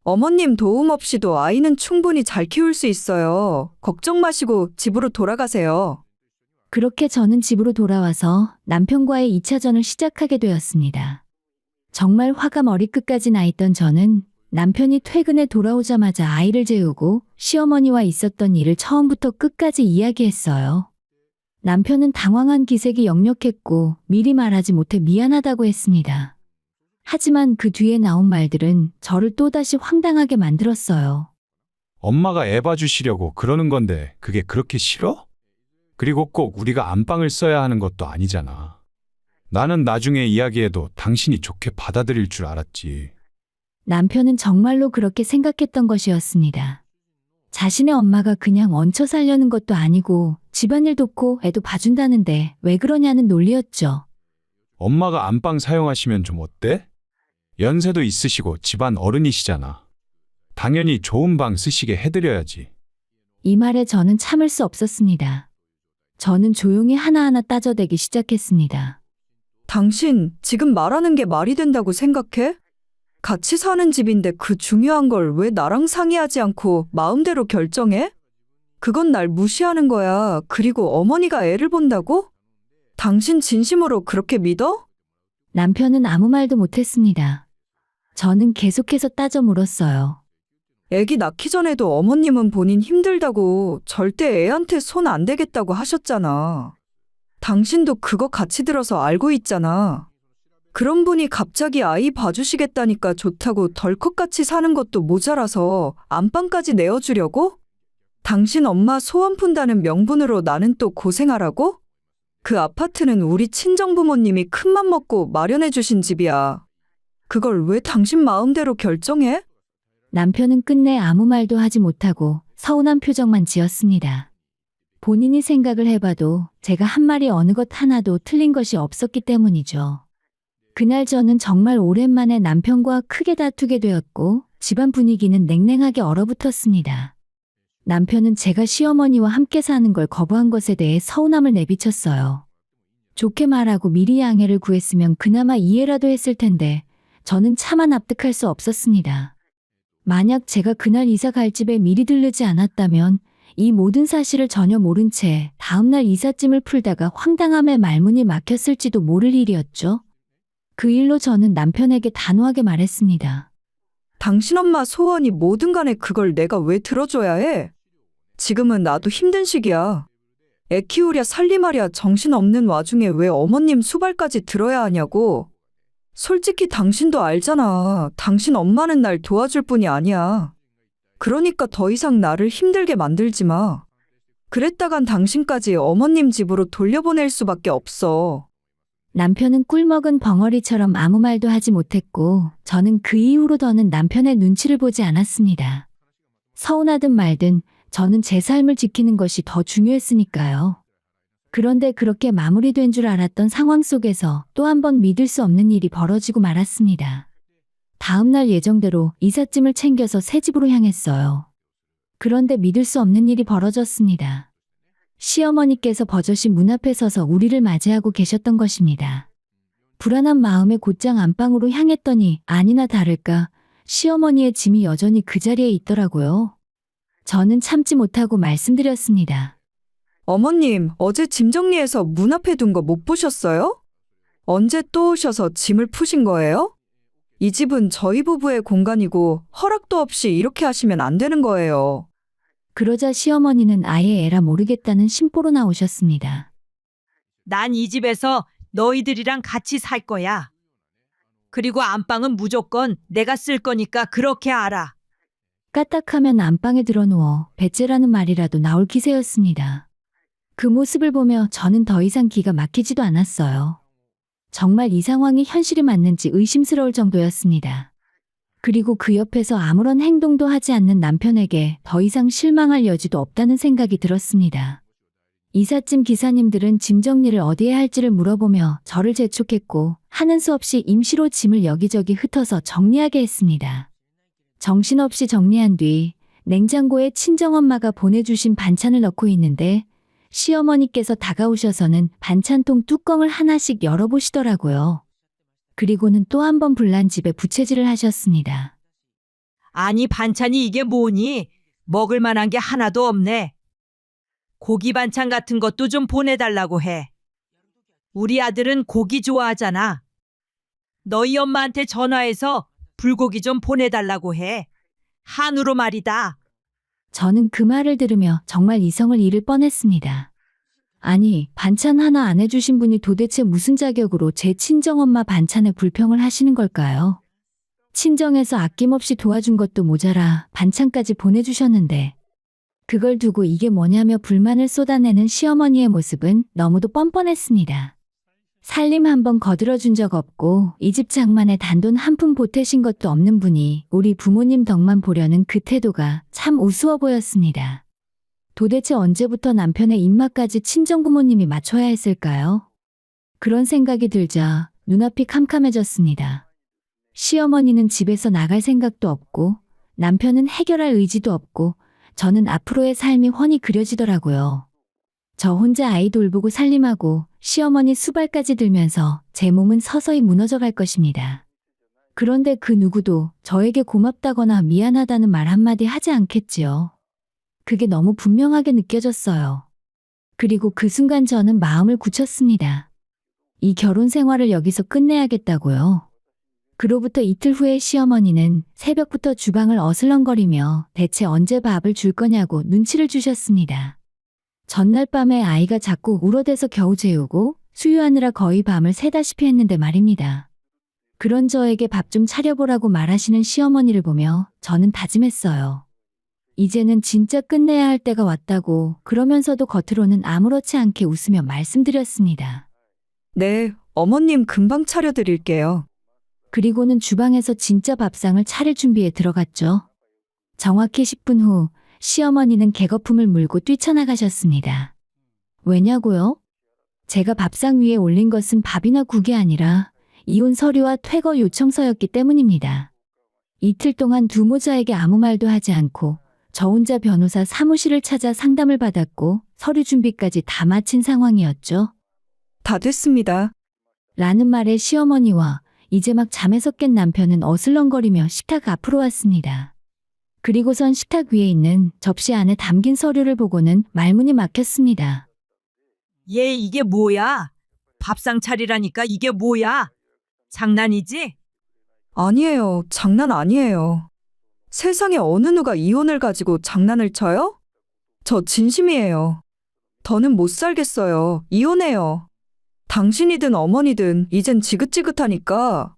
[SPEAKER 3] 어머님 도움 없이도 아이는 충분히 잘 키울 수 있어요. 걱정 마시고 집으로 돌아가세요.
[SPEAKER 1] 그렇게 저는 집으로 돌아와서 남편과의 2차전을 시작하게 되었습니다. 정말 화가 머리끝까지 나 있던 저는 남편이 퇴근해 돌아오자마자 아이를 재우고 시어머니와 있었던 일을 처음부터 끝까지 이야기했어요. 남편은 당황한 기색이 역력했고 미리 말하지 못해 미안하다고 했습니다. 하지만 그 뒤에 나온 말들은 저를 또다시 황당하게 만들었어요.
[SPEAKER 4] 엄마가 애 봐주시려고 그러는 건데 그게 그렇게 싫어? 그리고 꼭 우리가 안방을 써야 하는 것도 아니잖아. 나는 나중에 이야기해도 당신이 좋게 받아들일 줄 알았지.
[SPEAKER 1] 남편은 정말로 그렇게 생각했던 것이었습니다. 자신의 엄마가 그냥 얹혀 살려는 것도 아니고 집안일 돕고 애도 봐준다는데 왜 그러냐는 논리였죠.
[SPEAKER 4] 엄마가 안방 사용하시면 좀 어때? 연세도 있으시고 집안 어른이시잖아. 당연히 좋은 방 쓰시게 해드려야지.
[SPEAKER 1] 이 말에 저는 참을 수 없었습니다. 저는 조용히 하나하나 따져대기 시작했습니다.
[SPEAKER 3] 당신 지금 말하는 게 말이 된다고 생각해? 같이 사는 집인데 그 중요한 걸 왜 나랑 상의하지 않고 마음대로 결정해? 그건 날 무시하는 거야. 그리고 어머니가 애를 본다고? 당신 진심으로 그렇게 믿어?
[SPEAKER 1] 남편은 아무 말도 못했습니다. 저는 계속해서 따져 물었어요.
[SPEAKER 3] 애기 낳기 전에도 어머님은 본인 힘들다고 절대 애한테 손 안 대겠다고 하셨잖아. 당신도 그거 같이 들어서 알고 있잖아. 그런 분이 갑자기 아이 봐주시겠다니까 좋다고 덜컥같이 사는 것도 모자라서 안방까지 내어주려고? 당신 엄마 소원 푼다는 명분으로 나는 또 고생하라고? 그 아파트는 우리 친정부모님이 큰맘 먹고 마련해 주신 집이야. 그걸 왜 당신 마음대로 결정해?
[SPEAKER 1] 남편은 끝내 아무 말도 하지 못하고 서운한 표정만 지었습니다. 본인이 생각을 해봐도 제가 한 말이 어느 것 하나도 틀린 것이 없었기 때문이죠. 그날 저는 정말 오랜만에 남편과 크게 다투게 되었고 집안 분위기는 냉랭하게 얼어붙었습니다. 남편은 제가 시어머니와 함께 사는 걸 거부한 것에 대해 서운함을 내비쳤어요. 좋게 말하고 미리 양해를 구했으면 그나마 이해라도 했을 텐데 저는 차마 납득할 수 없었습니다. 만약 제가 그날 이사 갈 집에 미리 들르지 않았다면 이 모든 사실을 전혀 모른 채 다음날 이삿짐을 풀다가 황당함에 말문이 막혔을지도 모를 일이었죠. 그 일로 저는 남편에게 단호하게 말했습니다.
[SPEAKER 3] 당신 엄마 소원이 뭐든 간에 그걸 내가 왜 들어줘야 해? 지금은 나도 힘든 시기야. 애 키우랴 살림하랴 정신없는 와중에 왜 어머님 수발까지 들어야 하냐고. 솔직히 당신도 알잖아. 당신 엄마는 날 도와줄 뿐이 아니야. 그러니까 더 이상 나를 힘들게 만들지 마. 그랬다간 당신까지 어머님 집으로 돌려보낼 수밖에 없어.
[SPEAKER 1] 남편은 꿀먹은 벙어리처럼 아무 말도 하지 못했고 저는 그 이후로 더는 남편의 눈치를 보지 않았습니다. 서운하든 말든 저는 제 삶을 지키는 것이 더 중요했으니까요. 그런데 그렇게 마무리된 줄 알았던 상황 속에서 또 한 번 믿을 수 없는 일이 벌어지고 말았습니다. 다음 날 예정대로 이삿짐을 챙겨서 새 집으로 향했어요. 그런데 믿을 수 없는 일이 벌어졌습니다. 시어머니께서 버젓이 문 앞에 서서 우리를 맞이하고 계셨던 것입니다. 불안한 마음에 곧장 안방으로 향했더니 아니나 다를까 시어머니의 짐이 여전히 그 자리에 있더라고요. 저는 참지 못하고 말씀드렸습니다.
[SPEAKER 3] 어머님, 어제 짐 정리해서 문 앞에 둔 거 못 보셨어요? 언제 또 오셔서 짐을 푸신 거예요? 이 집은 저희 부부의 공간이고 허락도 없이 이렇게 하시면 안 되는 거예요.
[SPEAKER 1] 그러자 시어머니는 아예 에라 모르겠다는 심보로 나오셨습니다.
[SPEAKER 2] 난 이 집에서 너희들이랑 같이 살 거야. 그리고 안방은 무조건 내가 쓸 거니까 그렇게 알아.
[SPEAKER 1] 까딱하면 안방에 들어누워 배째라는 말이라도 나올 기세였습니다. 그 모습을 보며 저는 더 이상 기가 막히지도 않았어요. 정말 이 상황이 현실이 맞는지 의심스러울 정도였습니다. 그리고 그 옆에서 아무런 행동도 하지 않는 남편에게 더 이상 실망할 여지도 없다는 생각이 들었습니다. 이삿짐 기사님들은 짐 정리를 어디에 할지를 물어보며 저를 재촉했고 하는 수 없이 임시로 짐을 여기저기 흩어서 정리하게 했습니다. 정신없이 정리한 뒤 냉장고에 친정엄마가 보내주신 반찬을 넣고 있는데 시어머니께서 다가오셔서는 반찬통 뚜껑을 하나씩 열어보시더라고요. 그리고는 또 한 번 불난 집에 부채질을 하셨습니다.
[SPEAKER 2] 아니 반찬이 이게 뭐니? 먹을 만한 게 하나도 없네. 고기 반찬 같은 것도 좀 보내달라고 해. 우리 아들은 고기 좋아하잖아. 너희 엄마한테 전화해서 불고기 좀 보내달라고 해. 한우로 말이다.
[SPEAKER 1] 저는 그 말을 들으며 정말 이성을 잃을 뻔했습니다. 아니, 반찬 하나 안 해주신 분이 도대체 무슨 자격으로 제 친정엄마 반찬에 불평을 하시는 걸까요? 친정에서 아낌없이 도와준 것도 모자라 반찬까지 보내주셨는데 그걸 두고 이게 뭐냐며 불만을 쏟아내는 시어머니의 모습은 너무도 뻔뻔했습니다. 살림 한번 거들어준 적 없고 이 집 장만에 단돈 한 푼 보태신 것도 없는 분이 우리 부모님 덕만 보려는 그 태도가 참 우스워 보였습니다. 도대체 언제부터 남편의 입맛까지 친정부모님이 맞춰야 했을까요? 그런 생각이 들자 눈앞이 캄캄해졌습니다. 시어머니는 집에서 나갈 생각도 없고 남편은 해결할 의지도 없고 저는 앞으로의 삶이 훤히 그려지더라고요. 저 혼자 아이 돌보고 살림하고 시어머니 수발까지 들면서 제 몸은 서서히 무너져 갈 것입니다. 그런데 그 누구도 저에게 고맙다거나 미안하다는 말 한마디 하지 않겠지요. 그게 너무 분명하게 느껴졌어요. 그리고 그 순간 저는 마음을 굳혔습니다. 이 결혼 생활을 여기서 끝내야겠다고요. 그로부터 이틀 후에 시어머니는 새벽부터 주방을 어슬렁거리며 대체 언제 밥을 줄 거냐고 눈치를 주셨습니다. 전날 밤에 아이가 자꾸 울어대서 겨우 재우고 수유하느라 거의 밤을 새다시피 했는데 말입니다. 그런 저에게 밥 좀 차려보라고 말하시는 시어머니를 보며 저는 다짐했어요. 이제는 진짜 끝내야 할 때가 왔다고 그러면서도 겉으로는 아무렇지 않게 웃으며 말씀드렸습니다.
[SPEAKER 3] 네, 어머님 금방 차려드릴게요.
[SPEAKER 1] 그리고는 주방에서 진짜 밥상을 차릴 준비에 들어갔죠. 정확히 10분 후 시어머니는 개거품을 물고 뛰쳐나가셨습니다. 왜냐고요? 제가 밥상 위에 올린 것은 밥이나 국이 아니라 이혼 서류와 퇴거 요청서였기 때문입니다. 이틀 동안 두 모자에게 아무 말도 하지 않고 저 혼자 변호사 사무실을 찾아 상담을 받았고 서류 준비까지 다 마친 상황이었죠.
[SPEAKER 3] 다 됐습니다.
[SPEAKER 1] 라는 말에 시어머니와 이제 막 잠에서 깬 남편은 어슬렁거리며 식탁 앞으로 왔습니다. 그리고선 식탁 위에 있는 접시 안에 담긴 서류를 보고는 말문이 막혔습니다.
[SPEAKER 2] 얘 이게 뭐야? 밥상 차리라니까 이게 뭐야? 장난이지?
[SPEAKER 3] 아니에요. 장난 아니에요. 세상에 어느 누가 이혼을 가지고 장난을 쳐요? 저 진심이에요. 더는 못 살겠어요. 이혼해요. 당신이든 어머니든 이젠 지긋지긋하니까.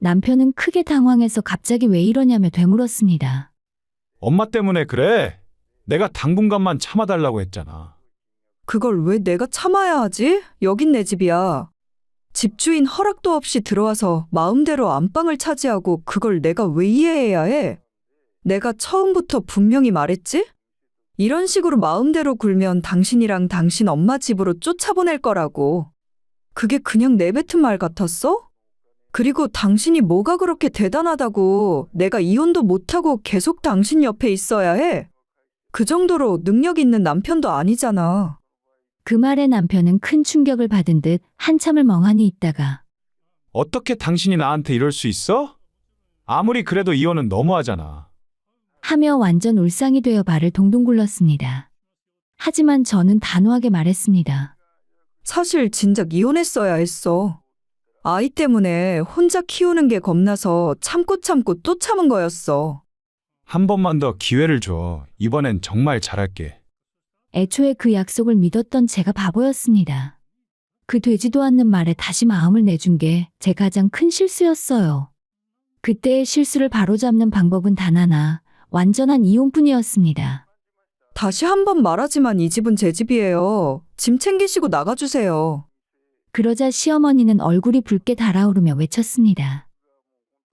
[SPEAKER 1] 남편은 크게 당황해서 갑자기 왜 이러냐며 되물었습니다.
[SPEAKER 4] 엄마 때문에 그래. 내가 당분간만 참아달라고 했잖아.
[SPEAKER 3] 그걸 왜 내가 참아야 하지? 여긴 내 집이야. 집주인 허락도 없이 들어와서 마음대로 안방을 차지하고 그걸 내가 왜 이해해야 해? 내가 처음부터 분명히 말했지? 이런 식으로 마음대로 굴면 당신이랑 당신 엄마 집으로 쫓아보낼 거라고. 그게 그냥 내뱉은 말 같았어? 그리고 당신이 뭐가 그렇게 대단하다고 내가 이혼도 못하고 계속 당신 옆에 있어야 해? 그 정도로 능력 있는 남편도 아니잖아.
[SPEAKER 1] 그 말에 남편은 큰 충격을 받은 듯 한참을 멍하니 있다가
[SPEAKER 4] 어떻게 당신이 나한테 이럴 수 있어? 아무리 그래도 이혼은 너무하잖아.
[SPEAKER 1] 하며 완전 울상이 되어 발을 동동 굴렀습니다. 하지만 저는 단호하게 말했습니다.
[SPEAKER 3] 사실 진작 이혼했어야 했어. 아이 때문에 혼자 키우는 게 겁나서 참고 또 참은 거였어.
[SPEAKER 4] 한 번만 더 기회를 줘. 이번엔 정말 잘할게.
[SPEAKER 1] 애초에 그 약속을 믿었던 제가 바보였습니다. 그 되지도 않는 말에 다시 마음을 내준 게 제 가장 큰 실수였어요. 그때의 실수를 바로잡는 방법은 단 하나, 완전한 이혼뿐이었습니다.
[SPEAKER 3] 다시 한 번 말하지만 이 집은 제 집이에요. 짐 챙기시고 나가주세요.
[SPEAKER 1] 그러자 시어머니는 얼굴이 붉게 달아오르며 외쳤습니다.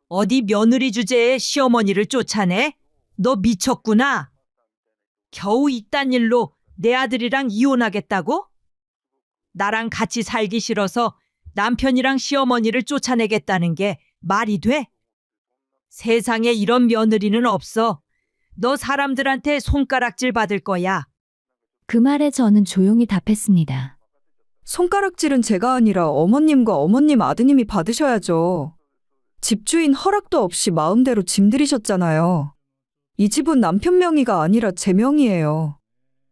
[SPEAKER 2] 어디 며느리 주제에 시어머니를 쫓아내? 너 미쳤구나. 겨우 이딴 일로 내 아들이랑 이혼하겠다고? 나랑 같이 살기 싫어서 남편이랑 시어머니를 쫓아내겠다는 게 말이 돼? 세상에 이런 며느리는 없어. 너 사람들한테 손가락질 받을 거야.
[SPEAKER 1] 그 말에 저는 조용히 답했습니다.
[SPEAKER 3] 손가락질은 제가 아니라 어머님과 어머님 아드님이 받으셔야죠. 집주인 허락도 없이 마음대로 짐 들이셨잖아요. 이 집은 남편 명의가 아니라 제 명의예요.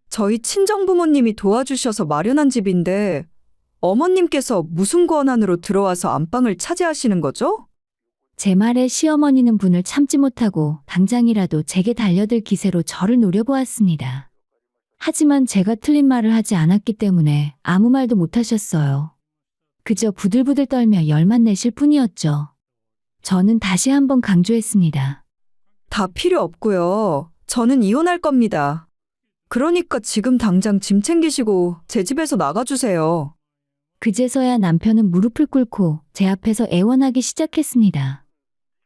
[SPEAKER 3] 저희 친정부모님이 도와주셔서 마련한 집인데 어머님께서 무슨 권한으로 들어와서 안방을 차지하시는 거죠?
[SPEAKER 1] 제 말에 시어머니는 분을 참지 못하고 당장이라도 제게 달려들 기세로 저를 노려보았습니다. 하지만 제가 틀린 말을 하지 않았기 때문에 아무 말도 못하셨어요. 그저 부들부들 떨며 열만 내실 뿐이었죠. 저는 다시 한번 강조했습니다.
[SPEAKER 3] 다 필요 없고요. 저는 이혼할 겁니다. 그러니까 지금 당장 짐 챙기시고 제 집에서 나가주세요.
[SPEAKER 1] 그제서야 남편은 무릎을 꿇고 제 앞에서 애원하기 시작했습니다.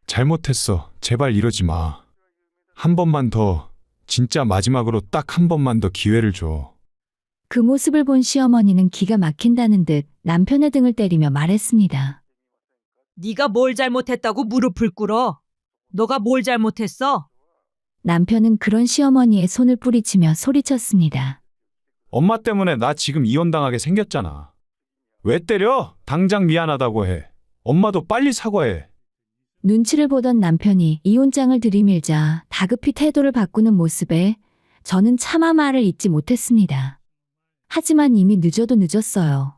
[SPEAKER 4] 잘못했어. 제발 이러지 마. 한 번만 더, 진짜 마지막으로 딱 한 번만 더 기회를 줘.
[SPEAKER 1] 그 모습을 본 시어머니는 기가 막힌다는 듯 남편의 등을 때리며 말했습니다.
[SPEAKER 2] 네가 뭘 잘못했다고 무릎을 꿇어? 너가 뭘 잘못했어?
[SPEAKER 1] 남편은 그런 시어머니의 손을 뿌리치며 소리쳤습니다.
[SPEAKER 4] 엄마 때문에 나 지금 이혼당하게 생겼잖아. 왜 때려? 당장 미안하다고 해. 엄마도 빨리 사과해.
[SPEAKER 1] 눈치를 보던 남편이 이혼장을 들이밀자 다급히 태도를 바꾸는 모습에 저는 차마 말을 잇지 못했습니다. 하지만 이미 늦어도 늦었어요.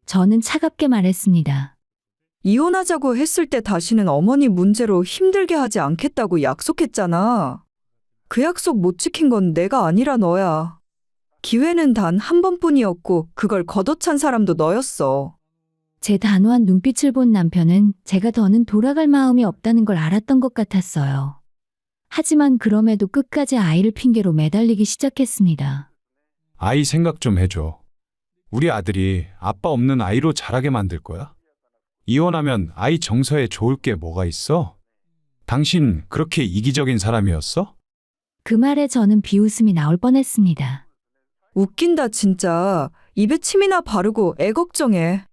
[SPEAKER 1] 저는 차갑게 말했습니다.
[SPEAKER 3] 이혼하자고 했을 때 다시는 어머니 문제로 힘들게 하지 않겠다고 약속했잖아. 그 약속 못 지킨 건 내가 아니라 너야. 기회는 단 한 번뿐이었고 그걸 걷어찬 사람도 너였어.
[SPEAKER 1] 제 단호한 눈빛을 본 남편은 제가 더는 돌아갈 마음이 없다는 걸 알았던 것 같았어요. 하지만 그럼에도 끝까지 아이를 핑계로 매달리기 시작했습니다.
[SPEAKER 4] 아이 생각 좀 해줘. 우리 아들이 아빠 없는 아이로 자라게 만들 거야? 이혼하면 아이 정서에 좋을 게 뭐가 있어? 당신 그렇게 이기적인 사람이었어?
[SPEAKER 1] 그 말에 저는 비웃음이 나올 뻔했습니다.
[SPEAKER 3] 웃긴다 진짜. 입에 침이나 바르고 애 걱정해.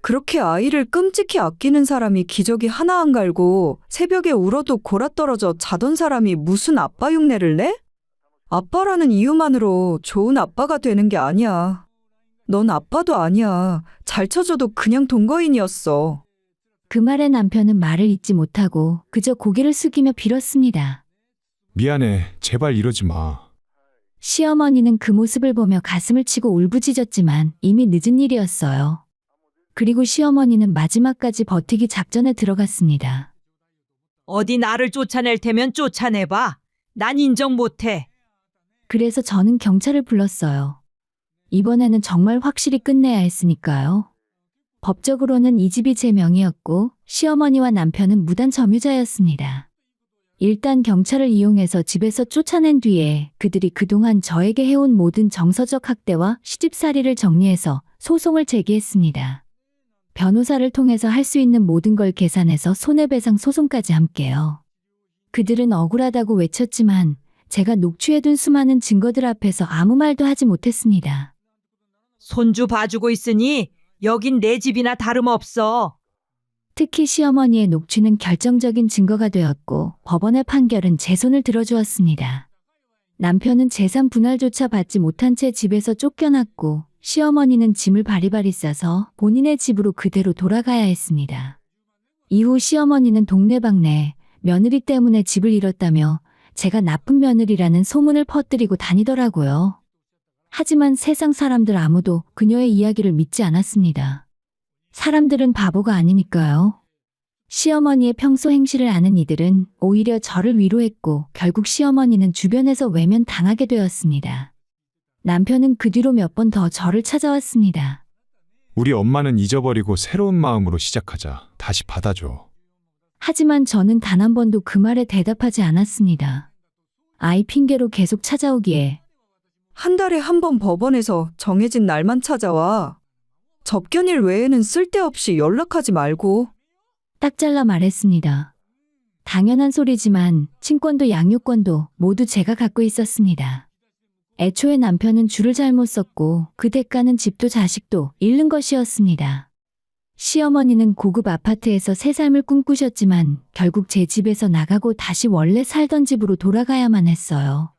[SPEAKER 3] 그렇게 아이를 끔찍히 아끼는 사람이 기저귀 하나 안 갈고 새벽에 울어도 골아떨어져 자던 사람이 무슨 아빠 흉내를 내? 아빠라는 이유만으로 좋은 아빠가 되는 게 아니야. 넌 아빠도 아니야. 잘 쳐줘도 그냥 동거인이었어.
[SPEAKER 1] 그 말에 남편은 말을 잇지 못하고 그저 고개를 숙이며 빌었습니다.
[SPEAKER 4] 미안해. 제발 이러지 마.
[SPEAKER 1] 시어머니는 그 모습을 보며 가슴을 치고 울부짖었지만 이미 늦은 일이었어요. 그리고 시어머니는 마지막까지 버티기 작전에 들어갔습니다.
[SPEAKER 2] 어디 나를 쫓아낼 테면 쫓아내봐. 난 인정 못해.
[SPEAKER 1] 그래서 저는 경찰을 불렀어요. 이번에는 정말 확실히 끝내야 했으니까요. 법적으로는 이 집이 제 명의였고 시어머니와 남편은 무단 점유자였습니다. 일단 경찰을 이용해서 집에서 쫓아낸 뒤에 그들이 그동안 저에게 해온 모든 정서적 학대와 시집살이를 정리해서 소송을 제기했습니다. 변호사를 통해서 할 수 있는 모든 걸 계산해서 손해배상 소송까지 함께요. 그들은 억울하다고 외쳤지만 제가 녹취해둔 수많은 증거들 앞에서 아무 말도 하지 못했습니다.
[SPEAKER 2] 손주 봐주고 있으니 여긴 내 집이나 다름없어.
[SPEAKER 1] 특히 시어머니의 녹취는 결정적인 증거가 되었고 법원의 판결은 제 손을 들어주었습니다. 남편은 재산 분할조차 받지 못한 채 집에서 쫓겨났고 시어머니는 짐을 바리바리 싸서 본인의 집으로 그대로 돌아가야 했습니다. 이후 시어머니는 동네방네 며느리 때문에 집을 잃었다며 제가 나쁜 며느리라는 소문을 퍼뜨리고 다니더라고요. 하지만 세상 사람들 아무도 그녀의 이야기를 믿지 않았습니다. 사람들은 바보가 아니니까요. 시어머니의 평소 행실을 아는 이들은 오히려 저를 위로했고 결국 시어머니는 주변에서 외면당하게 되었습니다. 남편은 그 뒤로 몇 번 더 저를 찾아왔습니다.
[SPEAKER 4] 우리 엄마는 잊어버리고 새로운 마음으로 시작하자. 다시 받아줘.
[SPEAKER 1] 하지만 저는 단 한 번도 그 말에 대답하지 않았습니다. 아이 핑계로 계속 찾아오기에
[SPEAKER 3] 한 달에 한 번 법원에서 정해진 날만 찾아와. 접견일 외에는 쓸데없이 연락하지 말고.
[SPEAKER 1] 딱 잘라 말했습니다. 당연한 소리지만 친권도 양육권도 모두 제가 갖고 있었습니다. 애초에 남편은 줄을 잘못 썼고 그 대가는 집도 자식도 잃는 것이었습니다. 시어머니는 고급 아파트에서 새 삶을 꿈꾸셨지만 결국 제 집에서 나가고 다시 원래 살던 집으로 돌아가야만 했어요.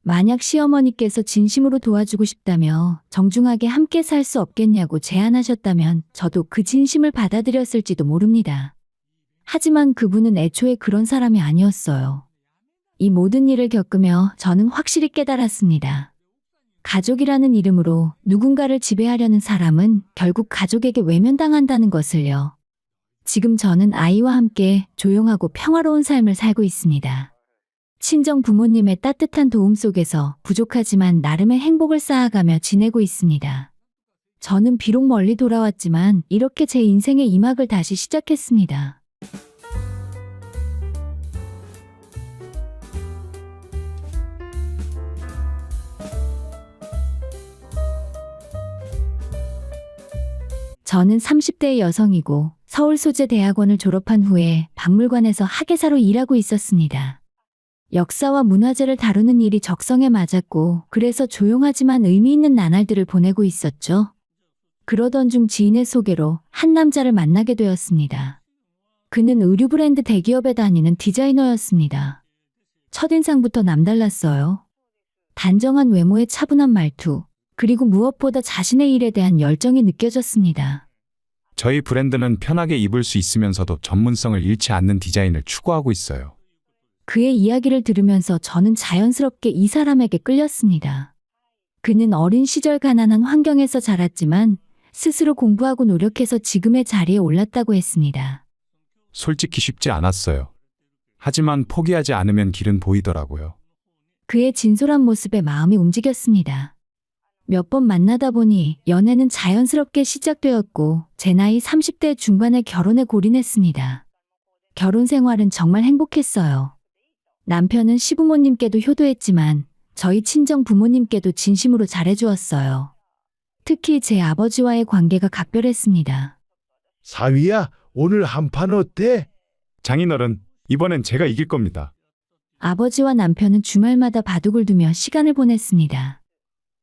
[SPEAKER 1] 만약 시어머니께서 진심으로 도와주고 싶다며 정중하게 함께 살 수 없겠냐고 제안하셨다면 저도 그 진심을 받아들였을지도 모릅니다. 하지만 그분은 애초에 그런 사람이 아니었어요. 이 모든 일을 겪으며 저는 확실히 깨달았습니다. 가족이라는 이름으로 누군가를 지배하려는 사람은 결국 가족에게 외면당한다는 것을요. 지금 저는 아이와 함께 조용하고 평화로운 삶을 살고 있습니다. 친정 부모님의 따뜻한 도움 속에서 부족하지만 나름의 행복을 쌓아가며 지내고 있습니다. 저는 비록 멀리 돌아왔지만 이렇게 제 인생의 이 막을 다시 시작했습니다. 저는 30대의 여성이고 서울소재대학원을 졸업한 후에 박물관에서 학예사로 일하고 있었습니다. 역사와 문화재를 다루는 일이 적성에 맞았고 그래서 조용하지만 의미 있는 나날들을 보내고 있었죠. 그러던 중 지인의 소개로 한 남자를 만나게 되었습니다. 그는 의류 브랜드 대기업에 다니는 디자이너였습니다. 첫인상부터 남달랐어요. 단정한 외모에 차분한 말투, 그리고 무엇보다 자신의 일에 대한 열정이 느껴졌습니다.
[SPEAKER 4] 저희 브랜드는 편하게 입을 수 있으면서도 전문성을 잃지 않는 디자인을 추구하고 있어요.
[SPEAKER 1] 그의 이야기를 들으면서 저는 자연스럽게 이 사람에게 끌렸습니다. 그는 어린 시절 가난한 환경에서 자랐지만 스스로 공부하고 노력해서 지금의 자리에 올랐다고 했습니다.
[SPEAKER 4] 솔직히 쉽지 않았어요. 하지만 포기하지 않으면 길은 보이더라고요.
[SPEAKER 1] 그의 진솔한 모습에 마음이 움직였습니다. 몇 번 만나다 보니 연애는 자연스럽게 시작되었고 제 나이 30대 중반에 결혼에 골인했습니다. 결혼 생활은 정말 행복했어요. 남편은 시부모님께도 효도했지만 저희 친정 부모님께도 진심으로 잘해주었어요. 특히 제 아버지와의 관계가 각별했습니다.
[SPEAKER 7] 사위야, 오늘 한판 어때?
[SPEAKER 4] 장인어른, 이번엔 제가 이길 겁니다.
[SPEAKER 1] 아버지와 남편은 주말마다 바둑을 두며 시간을 보냈습니다.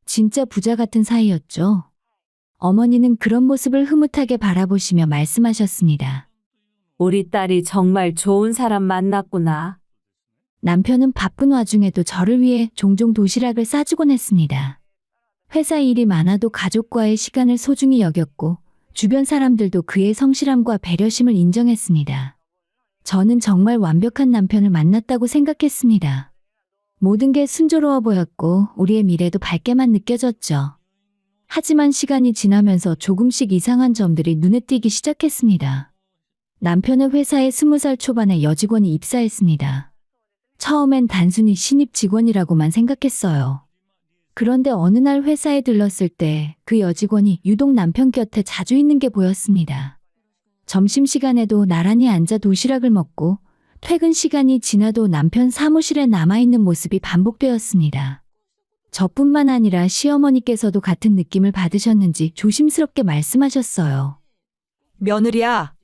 [SPEAKER 1] 진짜 부자 같은 사이였죠. 어머니는 그런 모습을 흐뭇하게 바라보시며 말씀하셨습니다.
[SPEAKER 6] 우리 딸이 정말 좋은 사람 만났구나.
[SPEAKER 1] 남편은 바쁜 와중에도 저를 위해 종종 도시락을 싸주곤 했습니다. 회사 일이 많아도 가족과의 시간을 소중히 여겼고 주변 사람들도 그의 성실함과 배려심을 인정했습니다. 저는 정말 완벽한 남편을 만났다고 생각했습니다. 모든 게 순조로워 보였고 우리의 미래도 밝게만 느껴졌죠. 하지만 시간이 지나면서 조금씩 이상한 점들이 눈에 띄기 시작했습니다. 남편의 회사에 20살 초반의 여직원이 입사했습니다. 처음엔 단순히 신입 직원이라고만 생각했어요. 그런데 어느 날 회사에 들렀을 때 그 여직원이 유독 남편 곁에 자주 있는 게 보였습니다. 점심시간에도 나란히 앉아 도시락을 먹고 퇴근 시간이 지나도 남편 사무실에 남아있는 모습이 반복되었습니다. 저뿐만 아니라 시어머니께서도 같은 느낌을 받으셨는지 조심스럽게 말씀하셨어요.
[SPEAKER 2] 며느리야,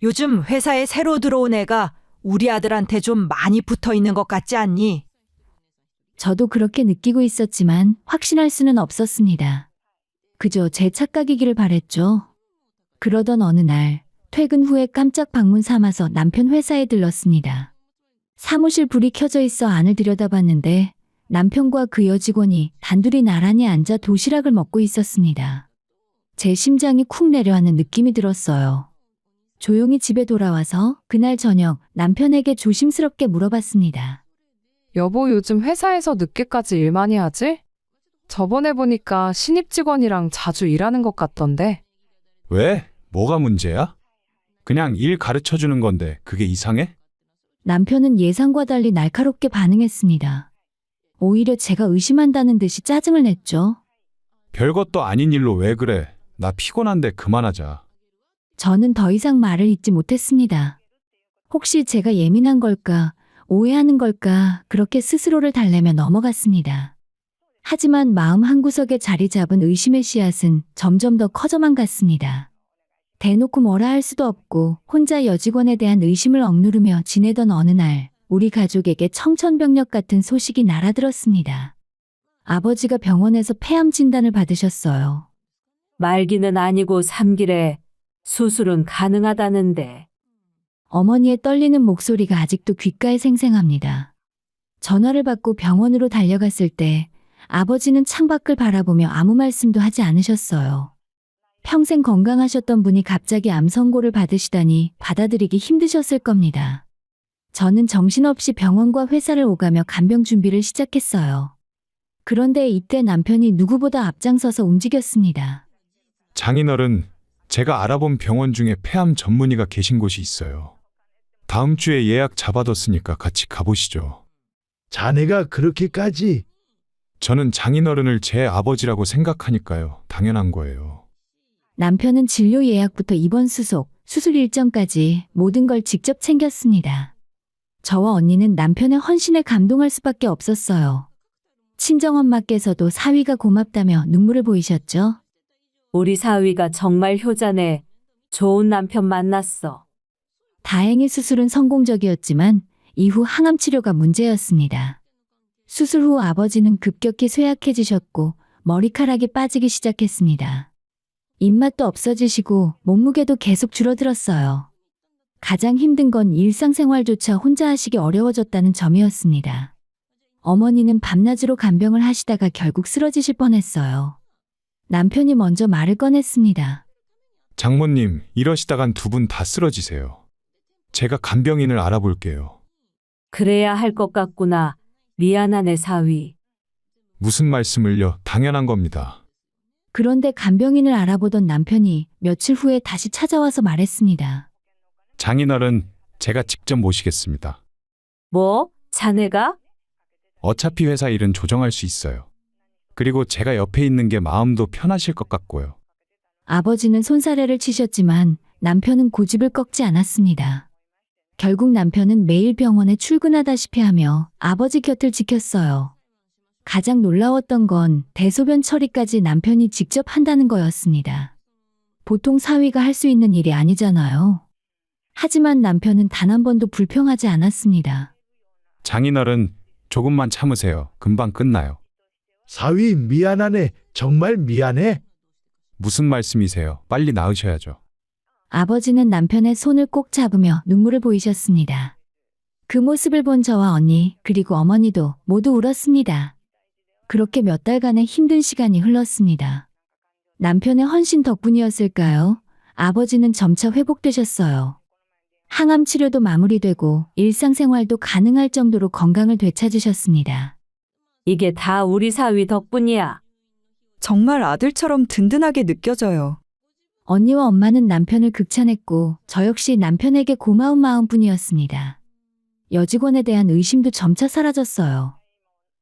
[SPEAKER 2] 요즘 회사에 새로 들어온 애가 우리 아들한테 좀 많이 붙어 있는 것 같지 않니?
[SPEAKER 1] 저도 그렇게 느끼고 있었지만 확신할 수는 없었습니다. 그저 제 착각이기를 바랬죠. 그러던 어느 날 퇴근 후에 깜짝 방문 삼아서 남편 회사에 들렀습니다. 사무실 불이 켜져 있어 안을 들여다봤는데 남편과 그 여직원이 단둘이 나란히 앉아 도시락을 먹고 있었습니다. 제 심장이 쿵 내려앉는 느낌이 들었어요. 조용히 집에 돌아와서 그날 저녁 남편에게 조심스럽게 물어봤습니다.
[SPEAKER 8] 여보, 요즘 회사에서 늦게까지 일 많이 하지? 저번에 보니까 신입 직원이랑 자주 일하는 것 같던데.
[SPEAKER 4] 왜? 뭐가 문제야? 그냥 일 가르쳐 주는 건데 그게 이상해?
[SPEAKER 1] 남편은 예상과 달리 날카롭게 반응했습니다. 오히려 제가 의심한다는 듯이 짜증을 냈죠.
[SPEAKER 4] 별것도 아닌 일로 왜 그래? 나 피곤한데 그만하자.
[SPEAKER 1] 저는 더 이상 말을 잇지 못했습니다. 혹시 제가 예민한 걸까? 오해하는 걸까 그렇게 스스로를 달래며 넘어갔습니다. 하지만 마음 한구석에 자리 잡은 의심의 씨앗은 점점 더 커져만 갔습니다. 대놓고 뭐라 할 수도 없고 혼자 여직원에 대한 의심을 억누르며 지내던 어느 날 우리 가족에게 청천벽력 같은 소식이 날아들었습니다. 아버지가 병원에서 폐암 진단을 받으셨어요.
[SPEAKER 6] 말기는 아니고 3길에 수술은 가능하다는데.
[SPEAKER 1] 어머니의 떨리는 목소리가 아직도 귓가에 생생합니다. 전화를 받고 병원으로 달려갔을 때 아버지는 창밖을 바라보며 아무 말씀도 하지 않으셨어요. 평생 건강하셨던 분이 갑자기 암 선고를 받으시다니 받아들이기 힘드셨을 겁니다. 저는 정신없이 병원과 회사를 오가며 간병 준비를 시작했어요. 그런데 이때 남편이 누구보다 앞장서서 움직였습니다.
[SPEAKER 4] 장인어른, 제가 알아본 병원 중에 폐암 전문의가 계신 곳이 있어요. 다음 주에 예약 잡아뒀으니까 같이 가보시죠.
[SPEAKER 7] 자네가 그렇게까지?
[SPEAKER 4] 저는 장인어른을 제 아버지라고 생각하니까요. 당연한 거예요.
[SPEAKER 1] 남편은 진료 예약부터 입원 수속, 수술 일정까지 모든 걸 직접 챙겼습니다. 저와 언니는 남편의 헌신에 감동할 수밖에 없었어요. 친정엄마께서도 사위가 고맙다며 눈물을 보이셨죠.
[SPEAKER 6] 우리 사위가 정말 효자네. 좋은 남편 만났어.
[SPEAKER 1] 다행히 수술은 성공적이었지만 이후 항암 치료가 문제였습니다. 수술 후 아버지는 급격히 쇠약해지셨고 머리카락이 빠지기 시작했습니다. 입맛도 없어지시고 몸무게도 계속 줄어들었어요. 가장 힘든 건 일상생활조차 혼자 하시기 어려워졌다는 점이었습니다. 어머니는 밤낮으로 간병을 하시다가 결국 쓰러지실 뻔했어요. 남편이 먼저 말을 꺼냈습니다.
[SPEAKER 4] 장모님, 이러시다간 두 분 다 쓰러지세요. 제가 간병인을 알아볼게요.
[SPEAKER 6] 그래야 할 것 같구나. 미안하네 사위.
[SPEAKER 4] 무슨 말씀을요? 당연한 겁니다.
[SPEAKER 1] 그런데 간병인을 알아보던 남편이 며칠 후에 다시 찾아와서 말했습니다.
[SPEAKER 4] 장인어른, 제가 직접 모시겠습니다.
[SPEAKER 6] 뭐? 자네가?
[SPEAKER 4] 어차피 회사 일은 조정할 수 있어요. 그리고 제가 옆에 있는 게 마음도 편하실 것 같고요.
[SPEAKER 1] 아버지는 손사래를 치셨지만 남편은 고집을 꺾지 않았습니다. 결국 남편은 매일 병원에 출근하다시피 하며 아버지 곁을 지켰어요. 가장 놀라웠던 건 대소변 처리까지 남편이 직접 한다는 거였습니다. 보통 사위가 할 수 있는 일이 아니잖아요. 하지만 남편은 단 한 번도 불평하지 않았습니다.
[SPEAKER 4] 장인어른, 조금만 참으세요. 금방 끝나요.
[SPEAKER 7] 사위 미안하네. 정말 미안해.
[SPEAKER 4] 무슨 말씀이세요? 빨리 나으셔야죠.
[SPEAKER 1] 아버지는 남편의 손을 꼭 잡으며 눈물을 보이셨습니다. 그 모습을 본 저와 언니 그리고 어머니도 모두 울었습니다. 그렇게 몇 달간의 힘든 시간이 흘렀습니다. 남편의 헌신 덕분이었을까요? 아버지는 점차 회복되셨어요. 항암 치료도 마무리되고 일상생활도 가능할 정도로 건강을 되찾으셨습니다.
[SPEAKER 6] 이게 다 우리 사위 덕분이야.
[SPEAKER 3] 정말 아들처럼 든든하게 느껴져요.
[SPEAKER 1] 언니와 엄마는 남편을 극찬했고 저 역시 남편에게 고마운 마음뿐이었습니다. 여직원에 대한 의심도 점차 사라졌어요.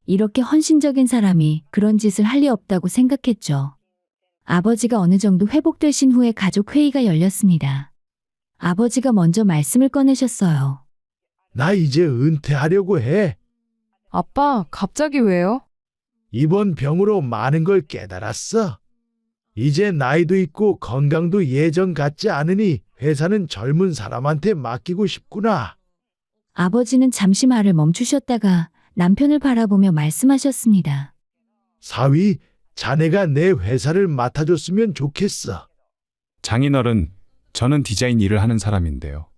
[SPEAKER 1] 이렇게 헌신적인 사람이 그런 짓을 할 리 없다고 생각했죠. 아버지가 어느 정도 회복되신 후에 가족 회의가 열렸습니다. 아버지가 먼저 말씀을 꺼내셨어요.
[SPEAKER 7] 나 이제 은퇴하려고 해.
[SPEAKER 8] 아빠, 갑자기 왜요?
[SPEAKER 7] 이번 병으로 많은 걸 깨달았어. 이제 나이도 있고 건강도 예전 같지 않으니 회사는 젊은 사람한테 맡기고 싶구나.
[SPEAKER 1] 아버지는 잠시 말을 멈추셨다가 남편을 바라보며 말씀하셨습니다.
[SPEAKER 7] 사위, 자네가 내 회사를 맡아줬으면 좋겠어.
[SPEAKER 4] 장인어른, 저는 디자인 일을 하는 사람인데요.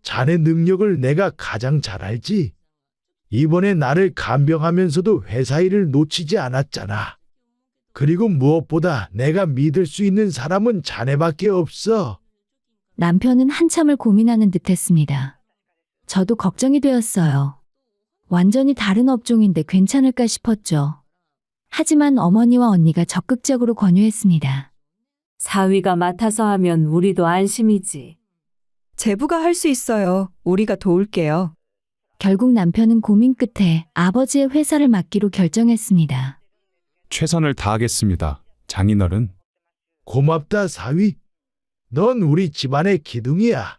[SPEAKER 7] 자네 능력을 내가 가장 잘 알지. 이번에 나를 간병하면서도 회사 일을 놓치지 않았잖아. 그리고 무엇보다 내가 믿을 수 있는 사람은 자네밖에 없어.
[SPEAKER 1] 남편은 한참을 고민하는 듯했습니다. 저도 걱정이 되었어요. 완전히 다른 업종인데 괜찮을까 싶었죠. 하지만 어머니와 언니가 적극적으로 권유했습니다.
[SPEAKER 6] 사위가 맡아서 하면 우리도 안심이지.
[SPEAKER 3] 제부가 할 수 있어요. 우리가 도울게요.
[SPEAKER 1] 결국 남편은 고민 끝에 아버지의 회사를 맡기로 결정했습니다.
[SPEAKER 4] 최선을 다하겠습니다. 장인어른.
[SPEAKER 7] 고맙다, 사위. 넌 우리 집안의 기둥이야.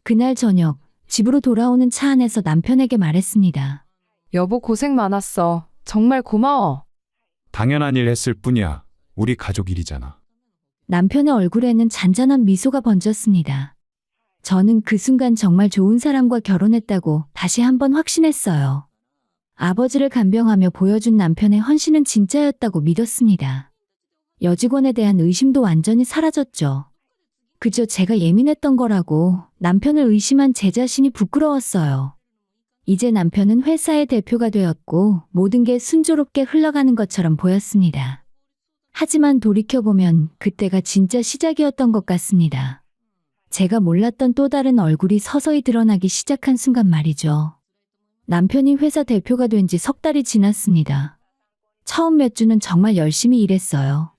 [SPEAKER 1] 그날 저녁 집으로 돌아오는 차 안에서 남편에게 말했습니다.
[SPEAKER 8] 여보 고생 많았어. 정말 고마워.
[SPEAKER 4] 당연한 일 했을 뿐이야. 우리 가족 일이잖아.
[SPEAKER 1] 남편의 얼굴에는 잔잔한 미소가 번졌습니다. 저는 그 순간 정말 좋은 사람과 결혼했다고 다시 한번 확신했어요. 아버지를 간병하며 보여준 남편의 헌신은 진짜였다고 믿었습니다. 여직원에 대한 의심도 완전히 사라졌죠. 그저 제가 예민했던 거라고 남편을 의심한 제 자신이 부끄러웠어요. 이제 남편은 회사의 대표가 되었고 모든 게 순조롭게 흘러가는 것처럼 보였습니다. 하지만 돌이켜보면 그때가 진짜 시작이었던 것 같습니다. 제가 몰랐던 또 다른 얼굴이 서서히 드러나기 시작한 순간 말이죠. 남편이 회사 대표가 된 지 석 달이 지났습니다. 처음 몇 주는 정말 열심히 일했어요.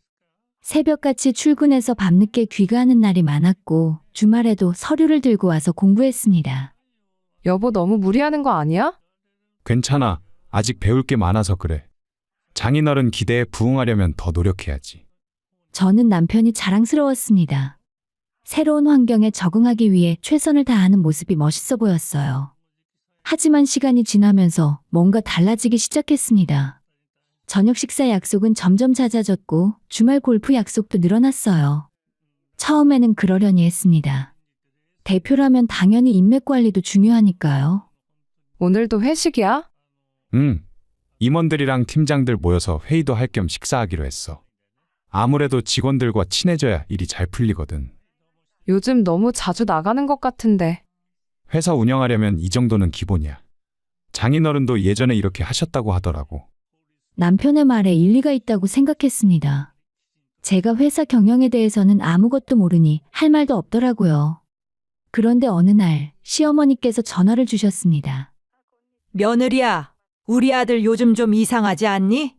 [SPEAKER 1] 새벽같이 출근해서 밤늦게 귀가하는 날이 많았고 주말에도 서류를 들고 와서 공부했습니다.
[SPEAKER 8] 여보 너무 무리하는 거 아니야?
[SPEAKER 4] 괜찮아. 아직 배울 게 많아서 그래. 장인어른 기대에 부응하려면 더 노력해야지.
[SPEAKER 1] 저는 남편이 자랑스러웠습니다. 새로운 환경에 적응하기 위해 최선을 다하는 모습이 멋있어 보였어요. 하지만 시간이 지나면서 뭔가 달라지기 시작했습니다. 저녁 식사 약속은 점점 잦아졌고 주말 골프 약속도 늘어났어요. 처음에는 그러려니 했습니다. 대표라면 당연히 인맥 관리도 중요하니까요.
[SPEAKER 8] 오늘도 회식이야?
[SPEAKER 4] 임원들이랑 팀장들 모여서 회의도 할 겸 식사하기로 했어. 아무래도 직원들과 친해져야 일이 잘 풀리거든.
[SPEAKER 8] 요즘 너무 자주 나가는 것 같은데.
[SPEAKER 4] 회사 운영하려면 이 정도는 기본이야. 장인어른도 예전에 이렇게 하셨다고 하더라고.
[SPEAKER 1] 남편의 말에 일리가 있다고 생각했습니다. 제가 회사 경영에 대해서는 아무것도 모르니 할 말도 없더라고요. 그런데 어느 날 시어머니께서 전화를 주셨습니다.
[SPEAKER 2] 며느리야, 우리 아들 요즘 좀 이상하지 않니?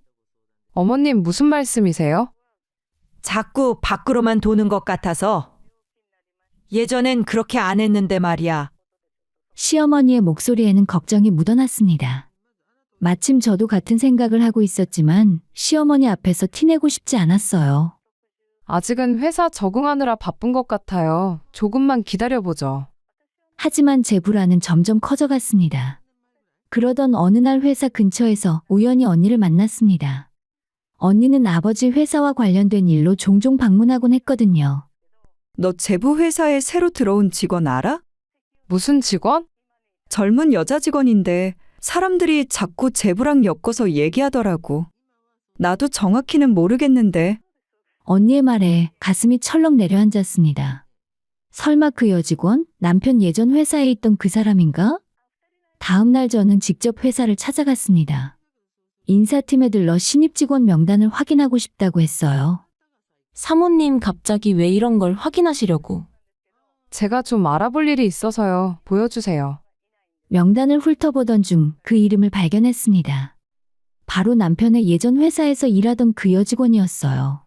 [SPEAKER 8] 어머님 무슨 말씀이세요?
[SPEAKER 2] 자꾸 밖으로만 도는 것 같아서. 예전엔 그렇게 안 했는데 말이야.
[SPEAKER 1] 시어머니의 목소리에는 걱정이 묻어났습니다. 마침 저도 같은 생각을 하고 있었지만 시어머니 앞에서 티내고 싶지 않았어요.
[SPEAKER 8] 아직은 회사 적응하느라 바쁜 것 같아요. 조금만 기다려보죠.
[SPEAKER 1] 하지만 제 불안은 점점 커져갔습니다. 그러던 어느 날 회사 근처에서 우연히 언니를 만났습니다. 언니는 아버지 회사와 관련된 일로 종종 방문하곤 했거든요.
[SPEAKER 3] 너 제부 회사에 새로 들어온 직원 알아?
[SPEAKER 8] 무슨 직원?
[SPEAKER 3] 젊은 여자 직원인데 사람들이 자꾸 제부랑 엮어서 얘기하더라고. 나도 정확히는 모르겠는데.
[SPEAKER 1] 언니의 말에 가슴이 철렁 내려앉았습니다. 설마 그 여직원, 남편 예전 회사에 있던 그 사람인가? 다음 날 저는 직접 회사를 찾아갔습니다. 인사팀에 들러 신입 직원 명단을 확인하고 싶다고 했어요.
[SPEAKER 9] 사모님 갑자기 왜 이런 걸 확인하시려고?
[SPEAKER 8] 제가 좀 알아볼 일이 있어서요. 보여주세요.
[SPEAKER 1] 명단을 훑어보던 중 그 이름을 발견했습니다. 바로 남편의 예전 회사에서 일하던 그 여직원이었어요.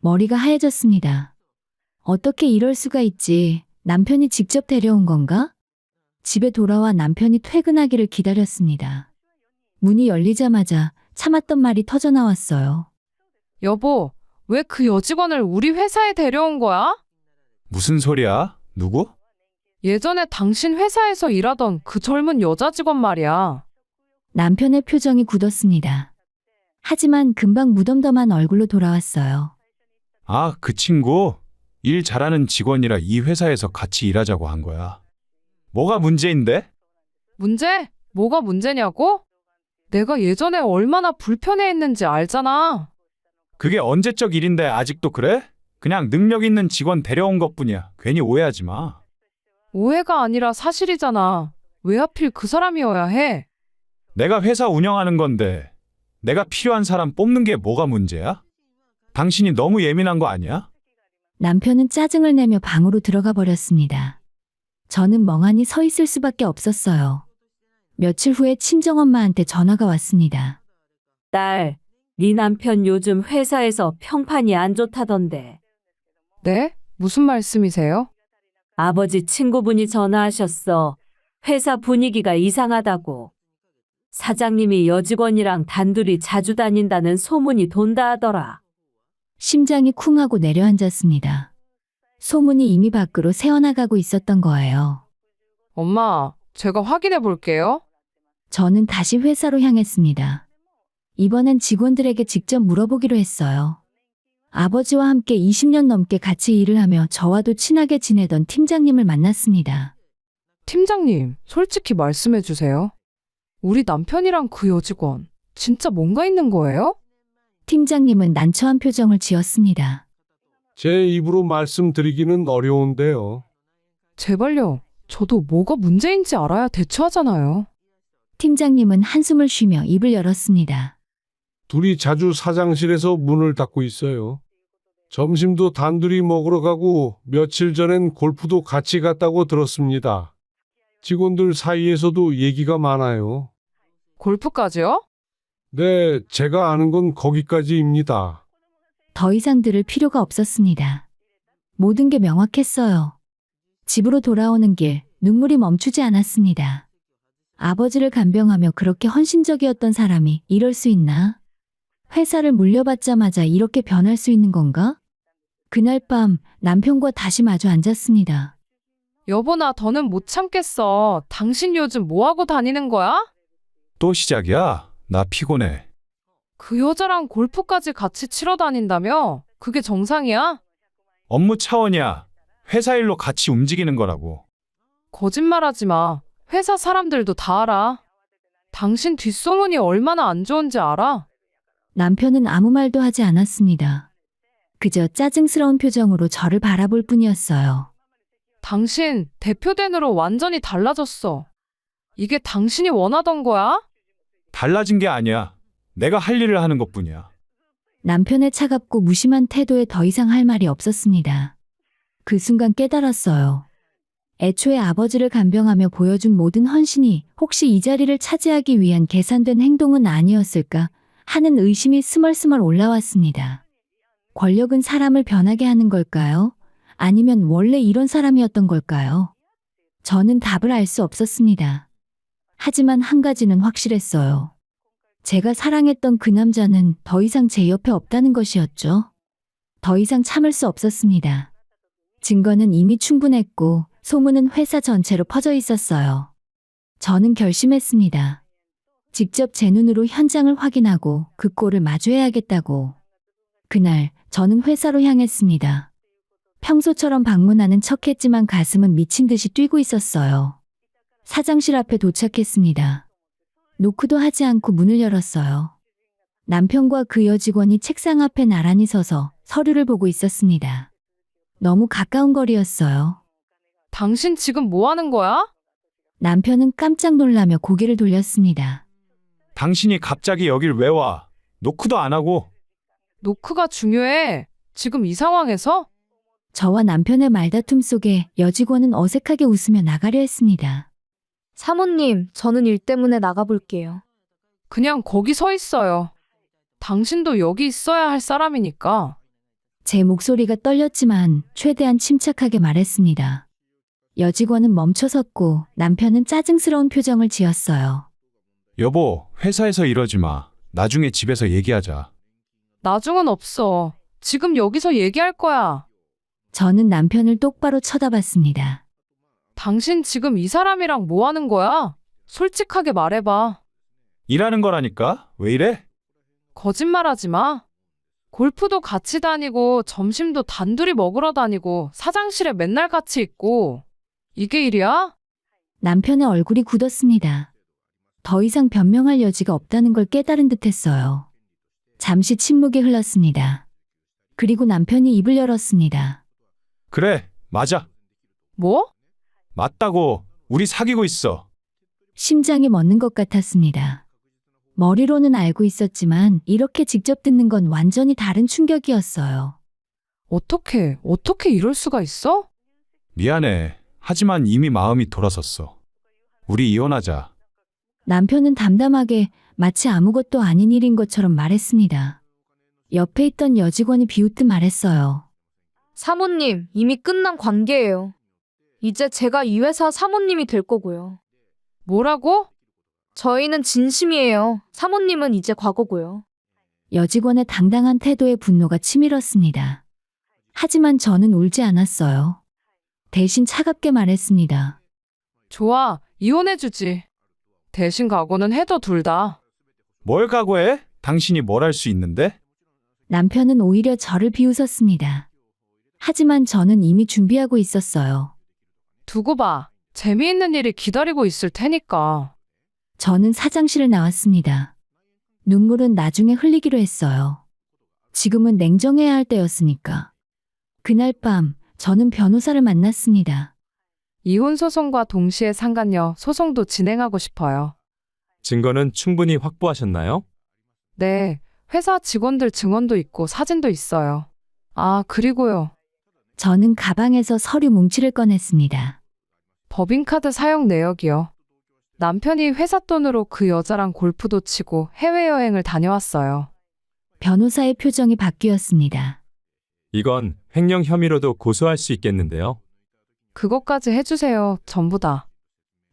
[SPEAKER 1] 머리가 하얘졌습니다. 어떻게 이럴 수가 있지? 남편이 직접 데려온 건가? 집에 돌아와 남편이 퇴근하기를 기다렸습니다. 문이 열리자마자 참았던 말이 터져나왔어요.
[SPEAKER 8] 여보, 왜 그 여직원을 우리 회사에 데려온 거야?
[SPEAKER 4] 무슨 소리야? 누구?
[SPEAKER 8] 예전에 당신 회사에서 일하던 그 젊은 여자 직원 말이야.
[SPEAKER 1] 남편의 표정이 굳었습니다. 하지만 금방 무덤덤한 얼굴로 돌아왔어요.
[SPEAKER 4] 아, 그 친구? 일 잘하는 직원이라 이 회사에서 같이 일하자고 한 거야. 뭐가 문제인데?
[SPEAKER 8] 문제? 뭐가 문제냐고? 내가 예전에 얼마나 불편해했는지 알잖아.
[SPEAKER 4] 그게 언제적 일인데 아직도 그래? 그냥 능력 있는 직원 데려온 것뿐이야. 괜히 오해하지 마.
[SPEAKER 8] 오해가 아니라 사실이잖아. 왜 하필 그 사람이어야 해?
[SPEAKER 4] 내가 회사 운영하는 건데 내가 필요한 사람 뽑는 게 뭐가 문제야? 당신이 너무 예민한 거 아니야?
[SPEAKER 1] 남편은 짜증을 내며 방으로 들어가 버렸습니다. 저는 멍하니 서 있을 수밖에 없었어요. 며칠 후에 친정엄마한테 전화가 왔습니다.
[SPEAKER 6] 딸, 네 남편 요즘 회사에서 평판이 안 좋다던데.
[SPEAKER 8] 네? 무슨 말씀이세요?
[SPEAKER 6] 아버지 친구분이 전화하셨어. 회사 분위기가 이상하다고. 사장님이 여직원이랑 단둘이 자주 다닌다는 소문이 돈다 하더라.
[SPEAKER 1] 심장이 쿵 하고 내려앉았습니다. 소문이 이미 밖으로 새어나가고 있었던 거예요.
[SPEAKER 8] 엄마, 제가 확인해 볼게요.
[SPEAKER 1] 저는 다시 회사로 향했습니다. 이번엔 직원들에게 직접 물어보기로 했어요. 아버지와 함께 20년 넘게 같이 일을 하며 저와도 친하게 지내던 팀장님을 만났습니다.
[SPEAKER 8] 팀장님, 솔직히 말씀해 주세요. 우리 남편이랑 그 여직원, 진짜 뭔가 있는 거예요?
[SPEAKER 1] 팀장님은 난처한 표정을 지었습니다.
[SPEAKER 10] 제 입으로 말씀드리기는 어려운데요.
[SPEAKER 8] 제발요. 저도 뭐가 문제인지 알아야 대처하잖아요.
[SPEAKER 1] 팀장님은 한숨을 쉬며 입을 열었습니다.
[SPEAKER 10] 둘이 자주 사장실에서 문을 닫고 있어요. 점심도 단둘이 먹으러 가고 며칠 전엔 골프도 같이 갔다고 들었습니다. 직원들 사이에서도 얘기가 많아요.
[SPEAKER 8] 골프까지요?
[SPEAKER 10] 네, 제가 아는 건 거기까지입니다.
[SPEAKER 1] 더 이상 들을 필요가 없었습니다. 모든 게 명확했어요. 집으로 돌아오는 길, 눈물이 멈추지 않았습니다. 아버지를 간병하며 그렇게 헌신적이었던 사람이 이럴 수 있나? 회사를 물려받자마자 이렇게 변할 수 있는 건가? 그날 밤 남편과 다시 마주 앉았습니다.
[SPEAKER 8] 여보, 나 더는 못 참겠어. 당신 요즘 뭐하고 다니는 거야?
[SPEAKER 4] 또 시작이야? 나 피곤해.
[SPEAKER 8] 그 여자랑 골프까지 같이 치러 다닌다며? 그게 정상이야?
[SPEAKER 4] 업무 차원이야. 회사 일로 같이 움직이는 거라고.
[SPEAKER 8] 거짓말하지 마. 회사 사람들도 다 알아. 당신 뒷소문이 얼마나 안 좋은지 알아?
[SPEAKER 1] 남편은 아무 말도 하지 않았습니다. 그저 짜증스러운 표정으로 저를 바라볼 뿐이었어요.
[SPEAKER 8] 당신 대표된으로 완전히 달라졌어. 이게 당신이 원하던 거야?
[SPEAKER 4] 달라진 게 아니야. 내가 할 일을 하는 것뿐이야.
[SPEAKER 1] 남편의 차갑고 무심한 태도에 더 이상 할 말이 없었습니다. 그 순간 깨달았어요. 애초에 아버지를 간병하며 보여준 모든 헌신이 혹시 이 자리를 차지하기 위한 계산된 행동은 아니었을까 하는 의심이 스멀스멀 올라왔습니다. 권력은 사람을 변하게 하는 걸까요? 아니면 원래 이런 사람이었던 걸까요? 저는 답을 알 수 없었습니다. 하지만 한 가지는 확실했어요. 제가 사랑했던 그 남자는 더 이상 제 옆에 없다는 것이었죠. 더 이상 참을 수 없었습니다. 증거는 이미 충분했고 소문은 회사 전체로 퍼져 있었어요. 저는 결심했습니다. 직접 제 눈으로 현장을 확인하고 그 꼴을 마주해야겠다고. 그날 저는 회사로 향했습니다. 평소처럼 방문하는 척했지만 가슴은 미친 듯이 뛰고 있었어요. 사장실 앞에 도착했습니다. 노크도 하지 않고 문을 열었어요. 남편과 그 여직원이 책상 앞에 나란히 서서 서류를 보고 있었습니다. 너무 가까운 거리였어요.
[SPEAKER 8] 당신 지금 뭐 하는 거야?
[SPEAKER 1] 남편은 깜짝 놀라며 고개를 돌렸습니다.
[SPEAKER 4] 당신이 갑자기 여길 왜 와? 노크도 안 하고.
[SPEAKER 8] 노크가 중요해. 지금 이 상황에서?
[SPEAKER 1] 저와 남편의 말다툼 속에 여직원은 어색하게 웃으며 나가려 했습니다.
[SPEAKER 11] 사모님, 저는 일 때문에 나가볼게요.
[SPEAKER 8] 그냥 거기 서 있어요. 당신도 여기 있어야 할 사람이니까.
[SPEAKER 1] 제 목소리가 떨렸지만 최대한 침착하게 말했습니다. 여직원은 멈춰섰고 남편은 짜증스러운 표정을 지었어요.
[SPEAKER 4] 여보, 회사에서 이러지 마. 나중에 집에서 얘기하자.
[SPEAKER 8] 나중은 없어. 지금 여기서 얘기할 거야.
[SPEAKER 1] 저는 남편을 똑바로 쳐다봤습니다.
[SPEAKER 8] 당신 지금 이 사람이랑 뭐 하는 거야? 솔직하게 말해봐.
[SPEAKER 4] 일하는 거라니까? 왜 이래?
[SPEAKER 8] 거짓말하지 마. 골프도 같이 다니고 점심도 단둘이 먹으러 다니고 사장실에 맨날 같이 있고. 이게 일이야?
[SPEAKER 1] 남편의 얼굴이 굳었습니다. 더 이상 변명할 여지가 없다는 걸 깨달은 듯했어요. 잠시 침묵이 흘렀습니다. 그리고 남편이 입을 열었습니다.
[SPEAKER 4] 그래, 맞아.
[SPEAKER 8] 뭐?
[SPEAKER 4] 맞다고. 우리 사귀고 있어.
[SPEAKER 1] 심장이 멎는 것 같았습니다. 머리로는 알고 있었지만 이렇게 직접 듣는 건 완전히 다른 충격이었어요.
[SPEAKER 8] 어떻게 이럴 수가 있어?
[SPEAKER 4] 미안해. 하지만 이미 마음이 돌아섰어. 우리 이혼하자.
[SPEAKER 1] 남편은 담담하게 마치 아무것도 아닌 일인 것처럼 말했습니다. 옆에 있던 여직원이 비웃듯 말했어요.
[SPEAKER 11] 사모님, 이미 끝난 관계예요. 이제 제가 이 회사 사모님이 될 거고요.
[SPEAKER 8] 뭐라고?
[SPEAKER 11] 저희는 진심이에요. 사모님은 이제 과거고요.
[SPEAKER 1] 여직원의 당당한 태도에 분노가 치밀었습니다. 하지만 저는 울지 않았어요. 대신 차갑게 말했습니다.
[SPEAKER 8] 좋아, 이혼해주지. 대신 각오는 해도 둘 다.
[SPEAKER 4] 뭘 각오해? 당신이 뭘 할 수 있는데?
[SPEAKER 1] 남편은 오히려 저를 비웃었습니다. 하지만 저는 이미 준비하고 있었어요.
[SPEAKER 8] 두고 봐. 재미있는 일이 기다리고 있을 테니까.
[SPEAKER 1] 저는 사장실을 나왔습니다. 눈물은 나중에 흘리기로 했어요. 지금은 냉정해야 할 때였으니까. 그날 밤 저는 변호사를 만났습니다.
[SPEAKER 8] 이혼 소송과 동시에 상간녀 소송도 진행하고 싶어요.
[SPEAKER 12] 증거는 충분히 확보하셨나요?
[SPEAKER 8] 네, 회사 직원들 증언도 있고 사진도 있어요. 아, 그리고요.
[SPEAKER 1] 저는 가방에서 서류 뭉치를 꺼냈습니다.
[SPEAKER 8] 법인카드 사용 내역이요. 남편이 회사 돈으로 그 여자랑 골프도 치고 해외여행을 다녀왔어요.
[SPEAKER 1] 변호사의 표정이 바뀌었습니다.
[SPEAKER 12] 이건 횡령 혐의로도 고소할 수 있겠는데요.
[SPEAKER 8] 그것까지 해주세요. 전부 다.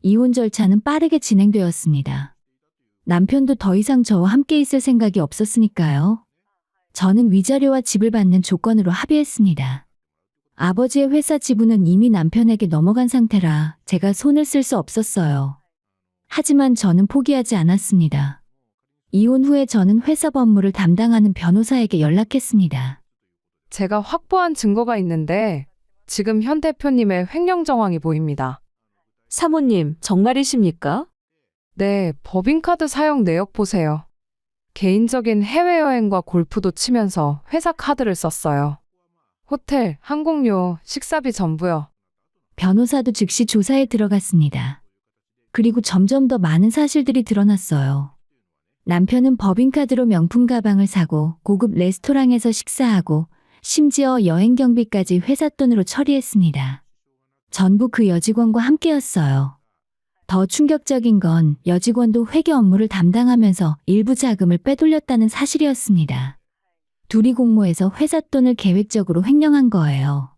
[SPEAKER 1] 이혼 절차는 빠르게 진행되었습니다. 남편도 더 이상 저와 함께 있을 생각이 없었으니까요. 저는 위자료와 집을 받는 조건으로 합의했습니다. 아버지의 회사 지분은 이미 남편에게 넘어간 상태라 제가 손을 쓸 수 없었어요. 하지만 저는 포기하지 않았습니다. 이혼 후에 저는 회사 법무를 담당하는 변호사에게 연락했습니다.
[SPEAKER 8] 제가 확보한 증거가 있는데 지금 현 대표님의 횡령 정황이 보입니다.
[SPEAKER 6] 사모님, 정말이십니까?
[SPEAKER 8] 네, 법인카드 사용 내역 보세요. 개인적인 해외여행과 골프도 치면서 회사 카드를 썼어요. 호텔, 항공료, 식사비 전부요.
[SPEAKER 1] 변호사도 즉시 조사에 들어갔습니다. 그리고 점점 더 많은 사실들이 드러났어요. 남편은 법인카드로 명품 가방을 사고 고급 레스토랑에서 식사하고 심지어 여행 경비까지 회사 돈으로 처리했습니다. 전부 그 여직원과 함께였어요. 더 충격적인 건 여직원도 회계 업무를 담당하면서 일부 자금을 빼돌렸다는 사실이었습니다. 둘이 공모해서 회사 돈을 계획적으로 횡령한 거예요.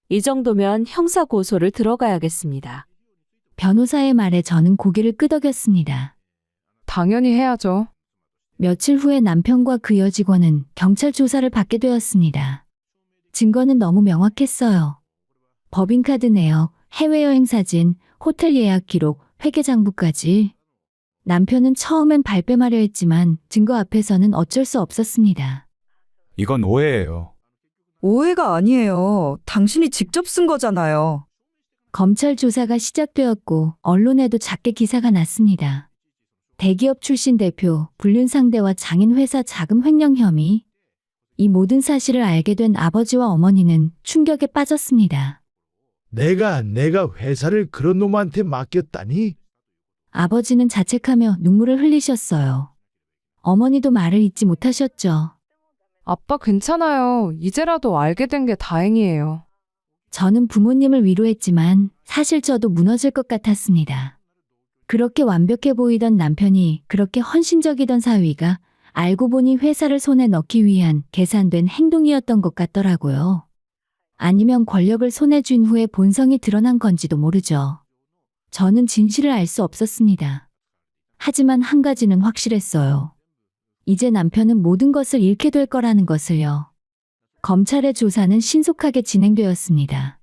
[SPEAKER 6] 이 정도면 형사 고소를 들어가야겠습니다.
[SPEAKER 1] 변호사의 말에 저는 고개를 끄덕였습니다.
[SPEAKER 8] 당연히 해야죠.
[SPEAKER 1] 며칠 후에 남편과 그 여직원은 경찰 조사를 받게 되었습니다. 증거는 너무 명확했어요. 법인카드 내역, 해외여행 사진, 호텔 예약 기록, 회계장부까지. 남편은 처음엔 발뺌하려 했지만 증거 앞에서는 어쩔 수 없었습니다.
[SPEAKER 4] 이건 오해예요.
[SPEAKER 3] 오해가 아니에요. 당신이 직접 쓴 거잖아요.
[SPEAKER 1] 검찰 조사가 시작되었고 언론에도 작게 기사가 났습니다. 대기업 출신 대표, 불륜 상대와 장인 회사 자금 횡령 혐의. 이 모든 사실을 알게 된 아버지와 어머니는 충격에 빠졌습니다.
[SPEAKER 7] 내가 회사를 그런 놈한테 맡겼다니?
[SPEAKER 1] 아버지는 자책하며 눈물을 흘리셨어요. 어머니도 말을 잇지 못하셨죠.
[SPEAKER 8] 아빠 괜찮아요. 이제라도 알게 된 게 다행이에요.
[SPEAKER 1] 저는 부모님을 위로했지만 사실 저도 무너질 것 같았습니다. 그렇게 완벽해 보이던 남편이, 그렇게 헌신적이던 사위가 알고 보니 회사를 손에 넣기 위한 계산된 행동이었던 것 같더라고요. 아니면 권력을 손에 쥔 후에 본성이 드러난 건지도 모르죠. 저는 진실을 알 수 없었습니다. 하지만 한 가지는 확실했어요. 이제 남편은 모든 것을 잃게 될 거라는 것을요. 검찰의 조사는 신속하게 진행되었습니다.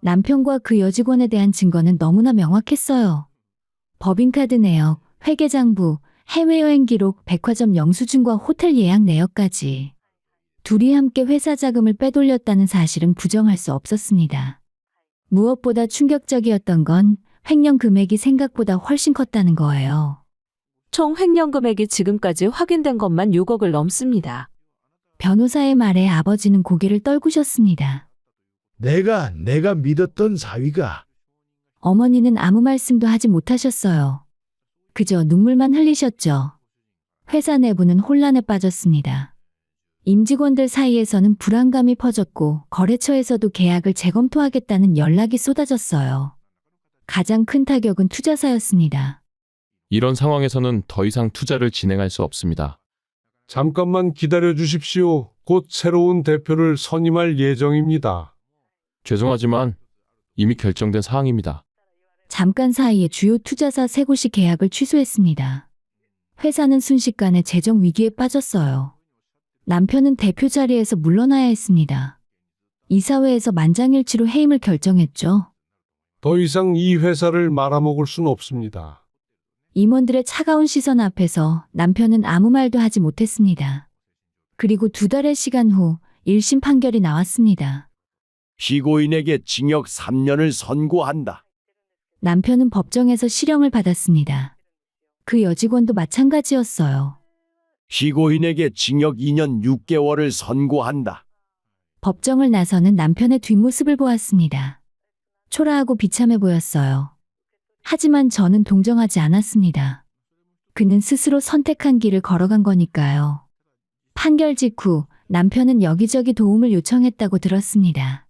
[SPEAKER 1] 남편과 그 여직원에 대한 증거는 너무나 명확했어요. 법인카드 내역, 회계장부, 해외여행 기록, 백화점 영수증과 호텔 예약 내역까지. 둘이 함께 회사 자금을 빼돌렸다는 사실은 부정할 수 없었습니다. 무엇보다 충격적이었던 건 횡령 금액이 생각보다 훨씬 컸다는 거예요.
[SPEAKER 6] 총 횡령 금액이 지금까지 확인된 것만 6억을 넘습니다.
[SPEAKER 1] 변호사의 말에 아버지는 고개를 떨구셨습니다.
[SPEAKER 7] 내가 믿었던 사위가
[SPEAKER 1] 어머니는 아무 말씀도 하지 못하셨어요. 그저 눈물만 흘리셨죠. 회사 내부는 혼란에 빠졌습니다. 임직원들 사이에서는 불안감이 퍼졌고 거래처에서도 계약을 재검토하겠다는 연락이 쏟아졌어요. 가장 큰 타격은 투자사였습니다.
[SPEAKER 13] 이런 상황에서는 더 이상 투자를 진행할 수 없습니다.
[SPEAKER 10] 잠깐만 기다려 주십시오. 곧 새로운 대표를 선임할 예정입니다.
[SPEAKER 13] 죄송하지만 이미 결정된 사항입니다.
[SPEAKER 1] 잠깐 사이에 주요 투자사 3곳이 계약을 취소했습니다. 회사는 순식간에 재정 위기에 빠졌어요. 남편은 대표 자리에서 물러나야 했습니다. 이사회에서 만장일치로 해임을 결정했죠.
[SPEAKER 10] 더 이상 이 회사를 말아먹을 순 없습니다.
[SPEAKER 1] 임원들의 차가운 시선 앞에서 남편은 아무 말도 하지 못했습니다. 그리고 2달의 시간 후 1심 판결이 나왔습니다.
[SPEAKER 14] 피고인에게 징역 3년을 선고한다.
[SPEAKER 1] 남편은 법정에서 실형을 받았습니다. 그 여직원도 마찬가지였어요.
[SPEAKER 14] 피고인에게 징역 2년 6개월을 선고한다.
[SPEAKER 1] 법정을 나서는 남편의 뒷모습을 보았습니다. 초라하고 비참해 보였어요. 하지만 저는 동정하지 않았습니다. 그는 스스로 선택한 길을 걸어간 거니까요. 판결 직후 남편은 여기저기 도움을 요청했다고 들었습니다.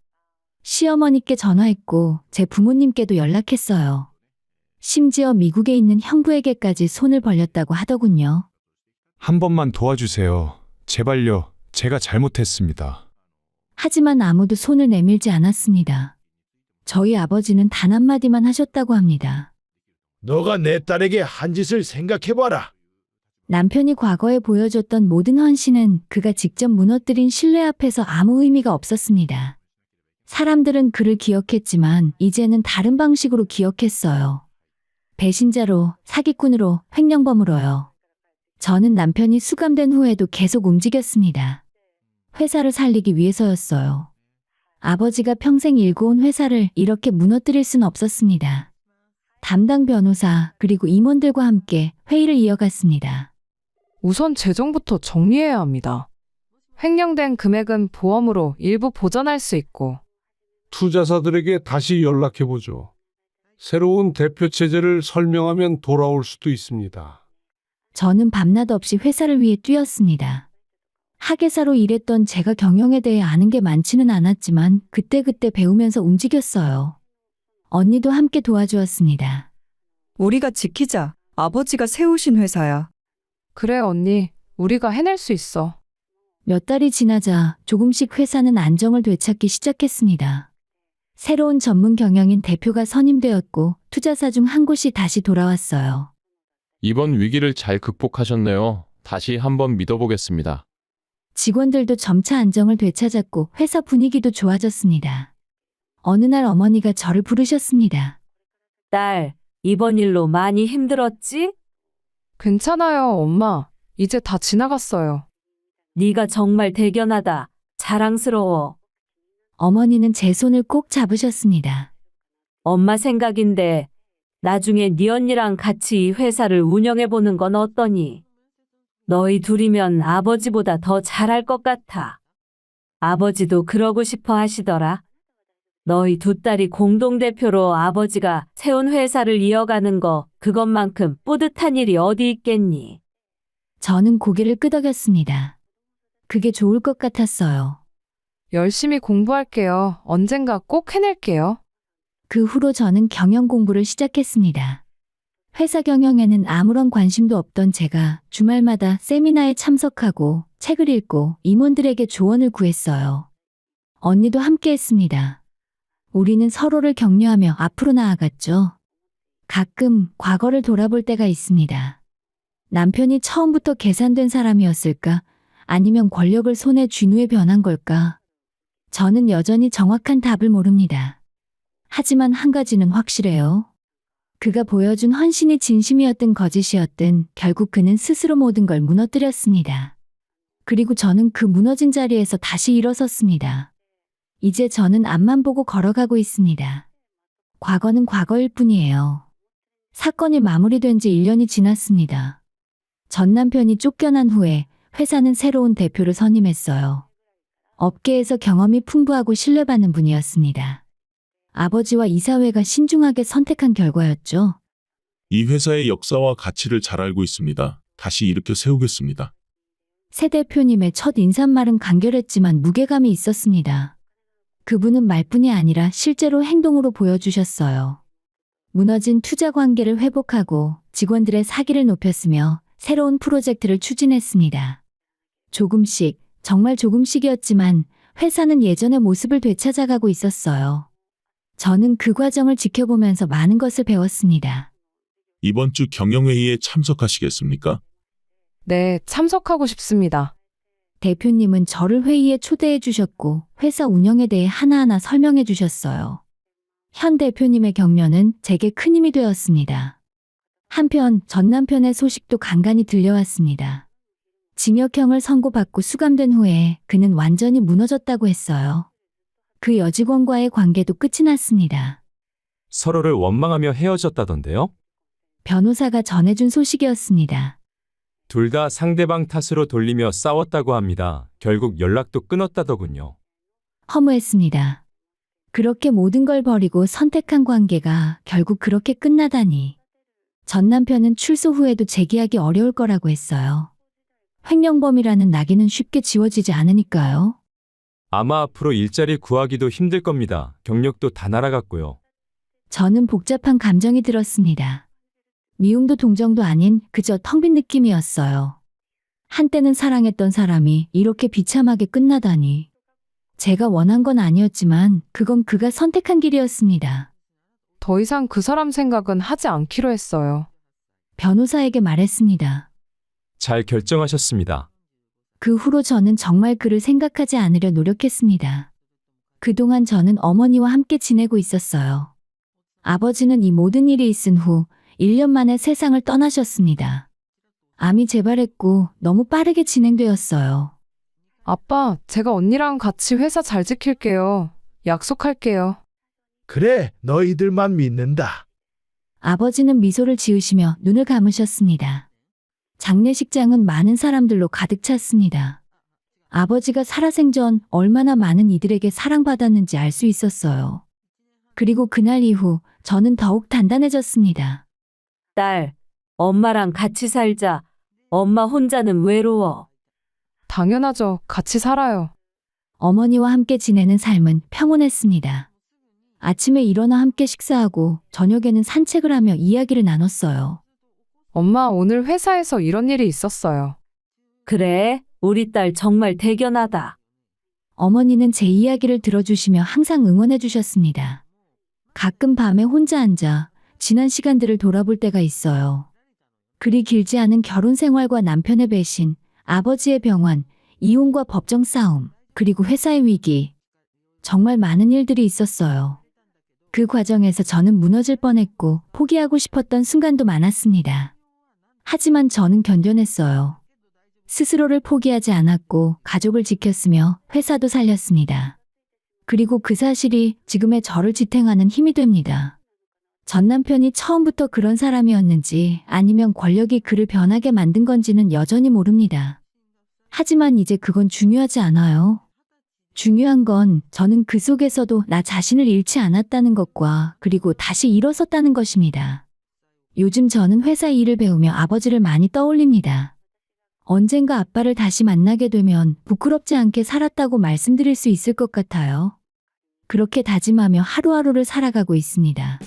[SPEAKER 1] 시어머니께 전화했고 제 부모님께도 연락했어요. 심지어 미국에 있는 형부에게까지 손을 벌렸다고 하더군요.
[SPEAKER 4] 한 번만 도와주세요. 제발요. 제가 잘못했습니다.
[SPEAKER 1] 하지만 아무도 손을 내밀지 않았습니다. 저희 아버지는 단 한마디만 하셨다고 합니다.
[SPEAKER 7] 너가 내 딸에게 한 짓을 생각해봐라.
[SPEAKER 1] 남편이 과거에 보여줬던 모든 헌신은 그가 직접 무너뜨린 신뢰 앞에서 아무 의미가 없었습니다. 사람들은 그를 기억했지만 이제는 다른 방식으로 기억했어요. 배신자로, 사기꾼으로, 횡령범으로요. 저는 남편이 수감된 후에도 계속 움직였습니다. 회사를 살리기 위해서였어요. 아버지가 평생 일궈온 회사를 이렇게 무너뜨릴 순 없었습니다. 담당 변호사 그리고 임원들과 함께 회의를 이어갔습니다.
[SPEAKER 8] 우선 재정부터 정리해야 합니다. 횡령된 금액은 보험으로 일부 보전할 수 있고
[SPEAKER 10] 투자사들에게 다시 연락해보죠. 새로운 대표 체제를 설명하면 돌아올 수도 있습니다.
[SPEAKER 1] 저는 밤낮 없이 회사를 위해 뛰었습니다. 학예사로 일했던 제가 경영에 대해 아는 게 많지는 않았지만 그때그때 배우면서 움직였어요. 언니도 함께 도와주었습니다.
[SPEAKER 3] 우리가 지키자. 아버지가 세우신 회사야.
[SPEAKER 8] 그래 언니, 우리가 해낼 수 있어.
[SPEAKER 1] 몇 달이 지나자 조금씩 회사는 안정을 되찾기 시작했습니다. 새로운 전문 경영인 대표가 선임되었고 투자사 중 한 곳이 다시 돌아왔어요.
[SPEAKER 13] 이번 위기를 잘 극복하셨네요. 다시 한번 믿어보겠습니다.
[SPEAKER 1] 직원들도 점차 안정을 되찾았고 회사 분위기도 좋아졌습니다. 어느 날 어머니가 저를 부르셨습니다.
[SPEAKER 6] 딸, 이번 일로 많이 힘들었지?
[SPEAKER 8] 괜찮아요, 엄마. 이제 다 지나갔어요.
[SPEAKER 6] 네가 정말 대견하다. 자랑스러워.
[SPEAKER 1] 어머니는 제 손을 꼭 잡으셨습니다.
[SPEAKER 6] 엄마 생각인데 나중에 네 언니랑 같이 이 회사를 운영해보는 건 어떠니? 너희 둘이면 아버지보다 더 잘할 것 같아. 아버지도 그러고 싶어 하시더라. 너희 두 딸이 공동대표로 아버지가 세운 회사를 이어가는 거 그것만큼 뿌듯한 일이 어디 있겠니?
[SPEAKER 1] 저는 고개를 끄덕였습니다. 그게 좋을 것 같았어요.
[SPEAKER 8] 열심히 공부할게요. 언젠가 꼭 해낼게요.
[SPEAKER 1] 그 후로 저는 경영 공부를 시작했습니다. 회사 경영에는 아무런 관심도 없던 제가 주말마다 세미나에 참석하고 책을 읽고 임원들에게 조언을 구했어요. 언니도 함께 했습니다. 우리는 서로를 격려하며 앞으로 나아갔죠. 가끔 과거를 돌아볼 때가 있습니다. 남편이 처음부터 계산된 사람이었을까? 아니면 권력을 손에 쥔 후에 변한 걸까? 저는 여전히 정확한 답을 모릅니다. 하지만 한 가지는 확실해요. 그가 보여준 헌신이 진심이었든 거짓이었든 결국 그는 스스로 모든 걸 무너뜨렸습니다. 그리고 저는 그 무너진 자리에서 다시 일어섰습니다. 이제 저는 앞만 보고 걸어가고 있습니다. 과거는 과거일 뿐이에요. 사건이 마무리된 지 1년이 지났습니다. 전 남편이 쫓겨난 후에 회사는 새로운 대표를 선임했어요. 업계에서 경험이 풍부하고 신뢰받는 분이었습니다. 아버지와 이사회가 신중하게 선택한 결과였죠.
[SPEAKER 15] 이 회사의 역사와 가치를 잘 알고 있습니다. 다시 일으켜 세우겠습니다.
[SPEAKER 1] 새 대표님의 첫 인사말은 간결했지만 무게감이 있었습니다. 그분은 말뿐이 아니라 실제로 행동으로 보여주셨어요. 무너진 투자 관계를 회복하고 직원들의 사기를 높였으며 새로운 프로젝트를 추진했습니다. 조금씩, 정말 조금씩이었지만 회사는 예전의 모습을 되찾아가고 있었어요. 저는 그 과정을 지켜보면서 많은 것을 배웠습니다.
[SPEAKER 15] 이번 주 경영회의에 참석하시겠습니까?
[SPEAKER 8] 네, 참석하고 싶습니다.
[SPEAKER 1] 대표님은 저를 회의에 초대해 주셨고 회사 운영에 대해 하나하나 설명해 주셨어요. 현 대표님의 격려는 제게 큰 힘이 되었습니다. 한편 전 남편의 소식도 간간히 들려왔습니다. 징역형을 선고받고 수감된 후에 그는 완전히 무너졌다고 했어요. 그 여직원과의 관계도 끝이 났습니다.
[SPEAKER 12] 서로를 원망하며 헤어졌다던데요?
[SPEAKER 1] 변호사가 전해준 소식이었습니다.
[SPEAKER 12] 둘 다 상대방 탓으로 돌리며 싸웠다고 합니다. 결국 연락도 끊었다더군요.
[SPEAKER 1] 허무했습니다. 그렇게 모든 걸 버리고 선택한 관계가 결국 그렇게 끝나다니. 전 남편은 출소 후에도 재기하기 어려울 거라고 했어요. 횡령범이라는 낙인은 쉽게 지워지지 않으니까요.
[SPEAKER 12] 아마 앞으로 일자리 구하기도 힘들 겁니다. 경력도 다 날아갔고요.
[SPEAKER 1] 저는 복잡한 감정이 들었습니다. 미움도 동정도 아닌 그저 텅 빈 느낌이었어요. 한때는 사랑했던 사람이 이렇게 비참하게 끝나다니. 제가 원한 건 아니었지만 그건 그가 선택한 길이었습니다.
[SPEAKER 8] 더 이상 그 사람 생각은 하지 않기로 했어요.
[SPEAKER 1] 변호사에게 말했습니다.
[SPEAKER 12] 잘 결정하셨습니다.
[SPEAKER 1] 그 후로 저는 정말 그를 생각하지 않으려 노력했습니다. 그동안 저는 어머니와 함께 지내고 있었어요. 아버지는 이 모든 일이 있은 후 1년 만에 세상을 떠나셨습니다. 암이 재발했고 너무 빠르게 진행되었어요.
[SPEAKER 8] 아빠, 제가 언니랑 같이 회사 잘 지킬게요. 약속할게요.
[SPEAKER 7] 그래, 너희들만 믿는다.
[SPEAKER 1] 아버지는 미소를 지으시며 눈을 감으셨습니다. 장례식장은 많은 사람들로 가득 찼습니다. 아버지가 살아생전 얼마나 많은 이들에게 사랑받았는지 알 수 있었어요. 그리고 그날 이후 저는 더욱 단단해졌습니다.
[SPEAKER 6] 딸, 엄마랑 같이 살자. 엄마 혼자는 외로워.
[SPEAKER 8] 당연하죠. 같이 살아요.
[SPEAKER 1] 어머니와 함께 지내는 삶은 평온했습니다. 아침에 일어나 함께 식사하고 저녁에는 산책을 하며 이야기를 나눴어요.
[SPEAKER 8] 엄마, 오늘 회사에서 이런 일이 있었어요.
[SPEAKER 6] 그래, 우리 딸 정말 대견하다.
[SPEAKER 1] 어머니는 제 이야기를 들어주시며 항상 응원해 주셨습니다. 가끔 밤에 혼자 앉아 지난 시간들을 돌아볼 때가 있어요. 그리 길지 않은 결혼 생활과 남편의 배신, 아버지의 병환, 이혼과 법정 싸움, 그리고 회사의 위기. 정말 많은 일들이 있었어요. 그 과정에서 저는 무너질 뻔했고 포기하고 싶었던 순간도 많았습니다. 하지만 저는 견뎌냈어요. 스스로를 포기하지 않았고 가족을 지켰으며 회사도 살렸습니다. 그리고 그 사실이 지금의 저를 지탱하는 힘이 됩니다. 전 남편이 처음부터 그런 사람이었는지 아니면 권력이 그를 변하게 만든 건지는 여전히 모릅니다. 하지만 이제 그건 중요하지 않아요. 중요한 건 저는 그 속에서도 나 자신을 잃지 않았다는 것과 그리고 다시 일어섰다는 것입니다. 요즘 저는 회사 일을 배우며 아버지를 많이 떠올립니다. 언젠가 아빠를 다시 만나게 되면 부끄럽지 않게 살았다고 말씀드릴 수 있을 것 같아요. 그렇게 다짐하며 하루하루를 살아가고 있습니다.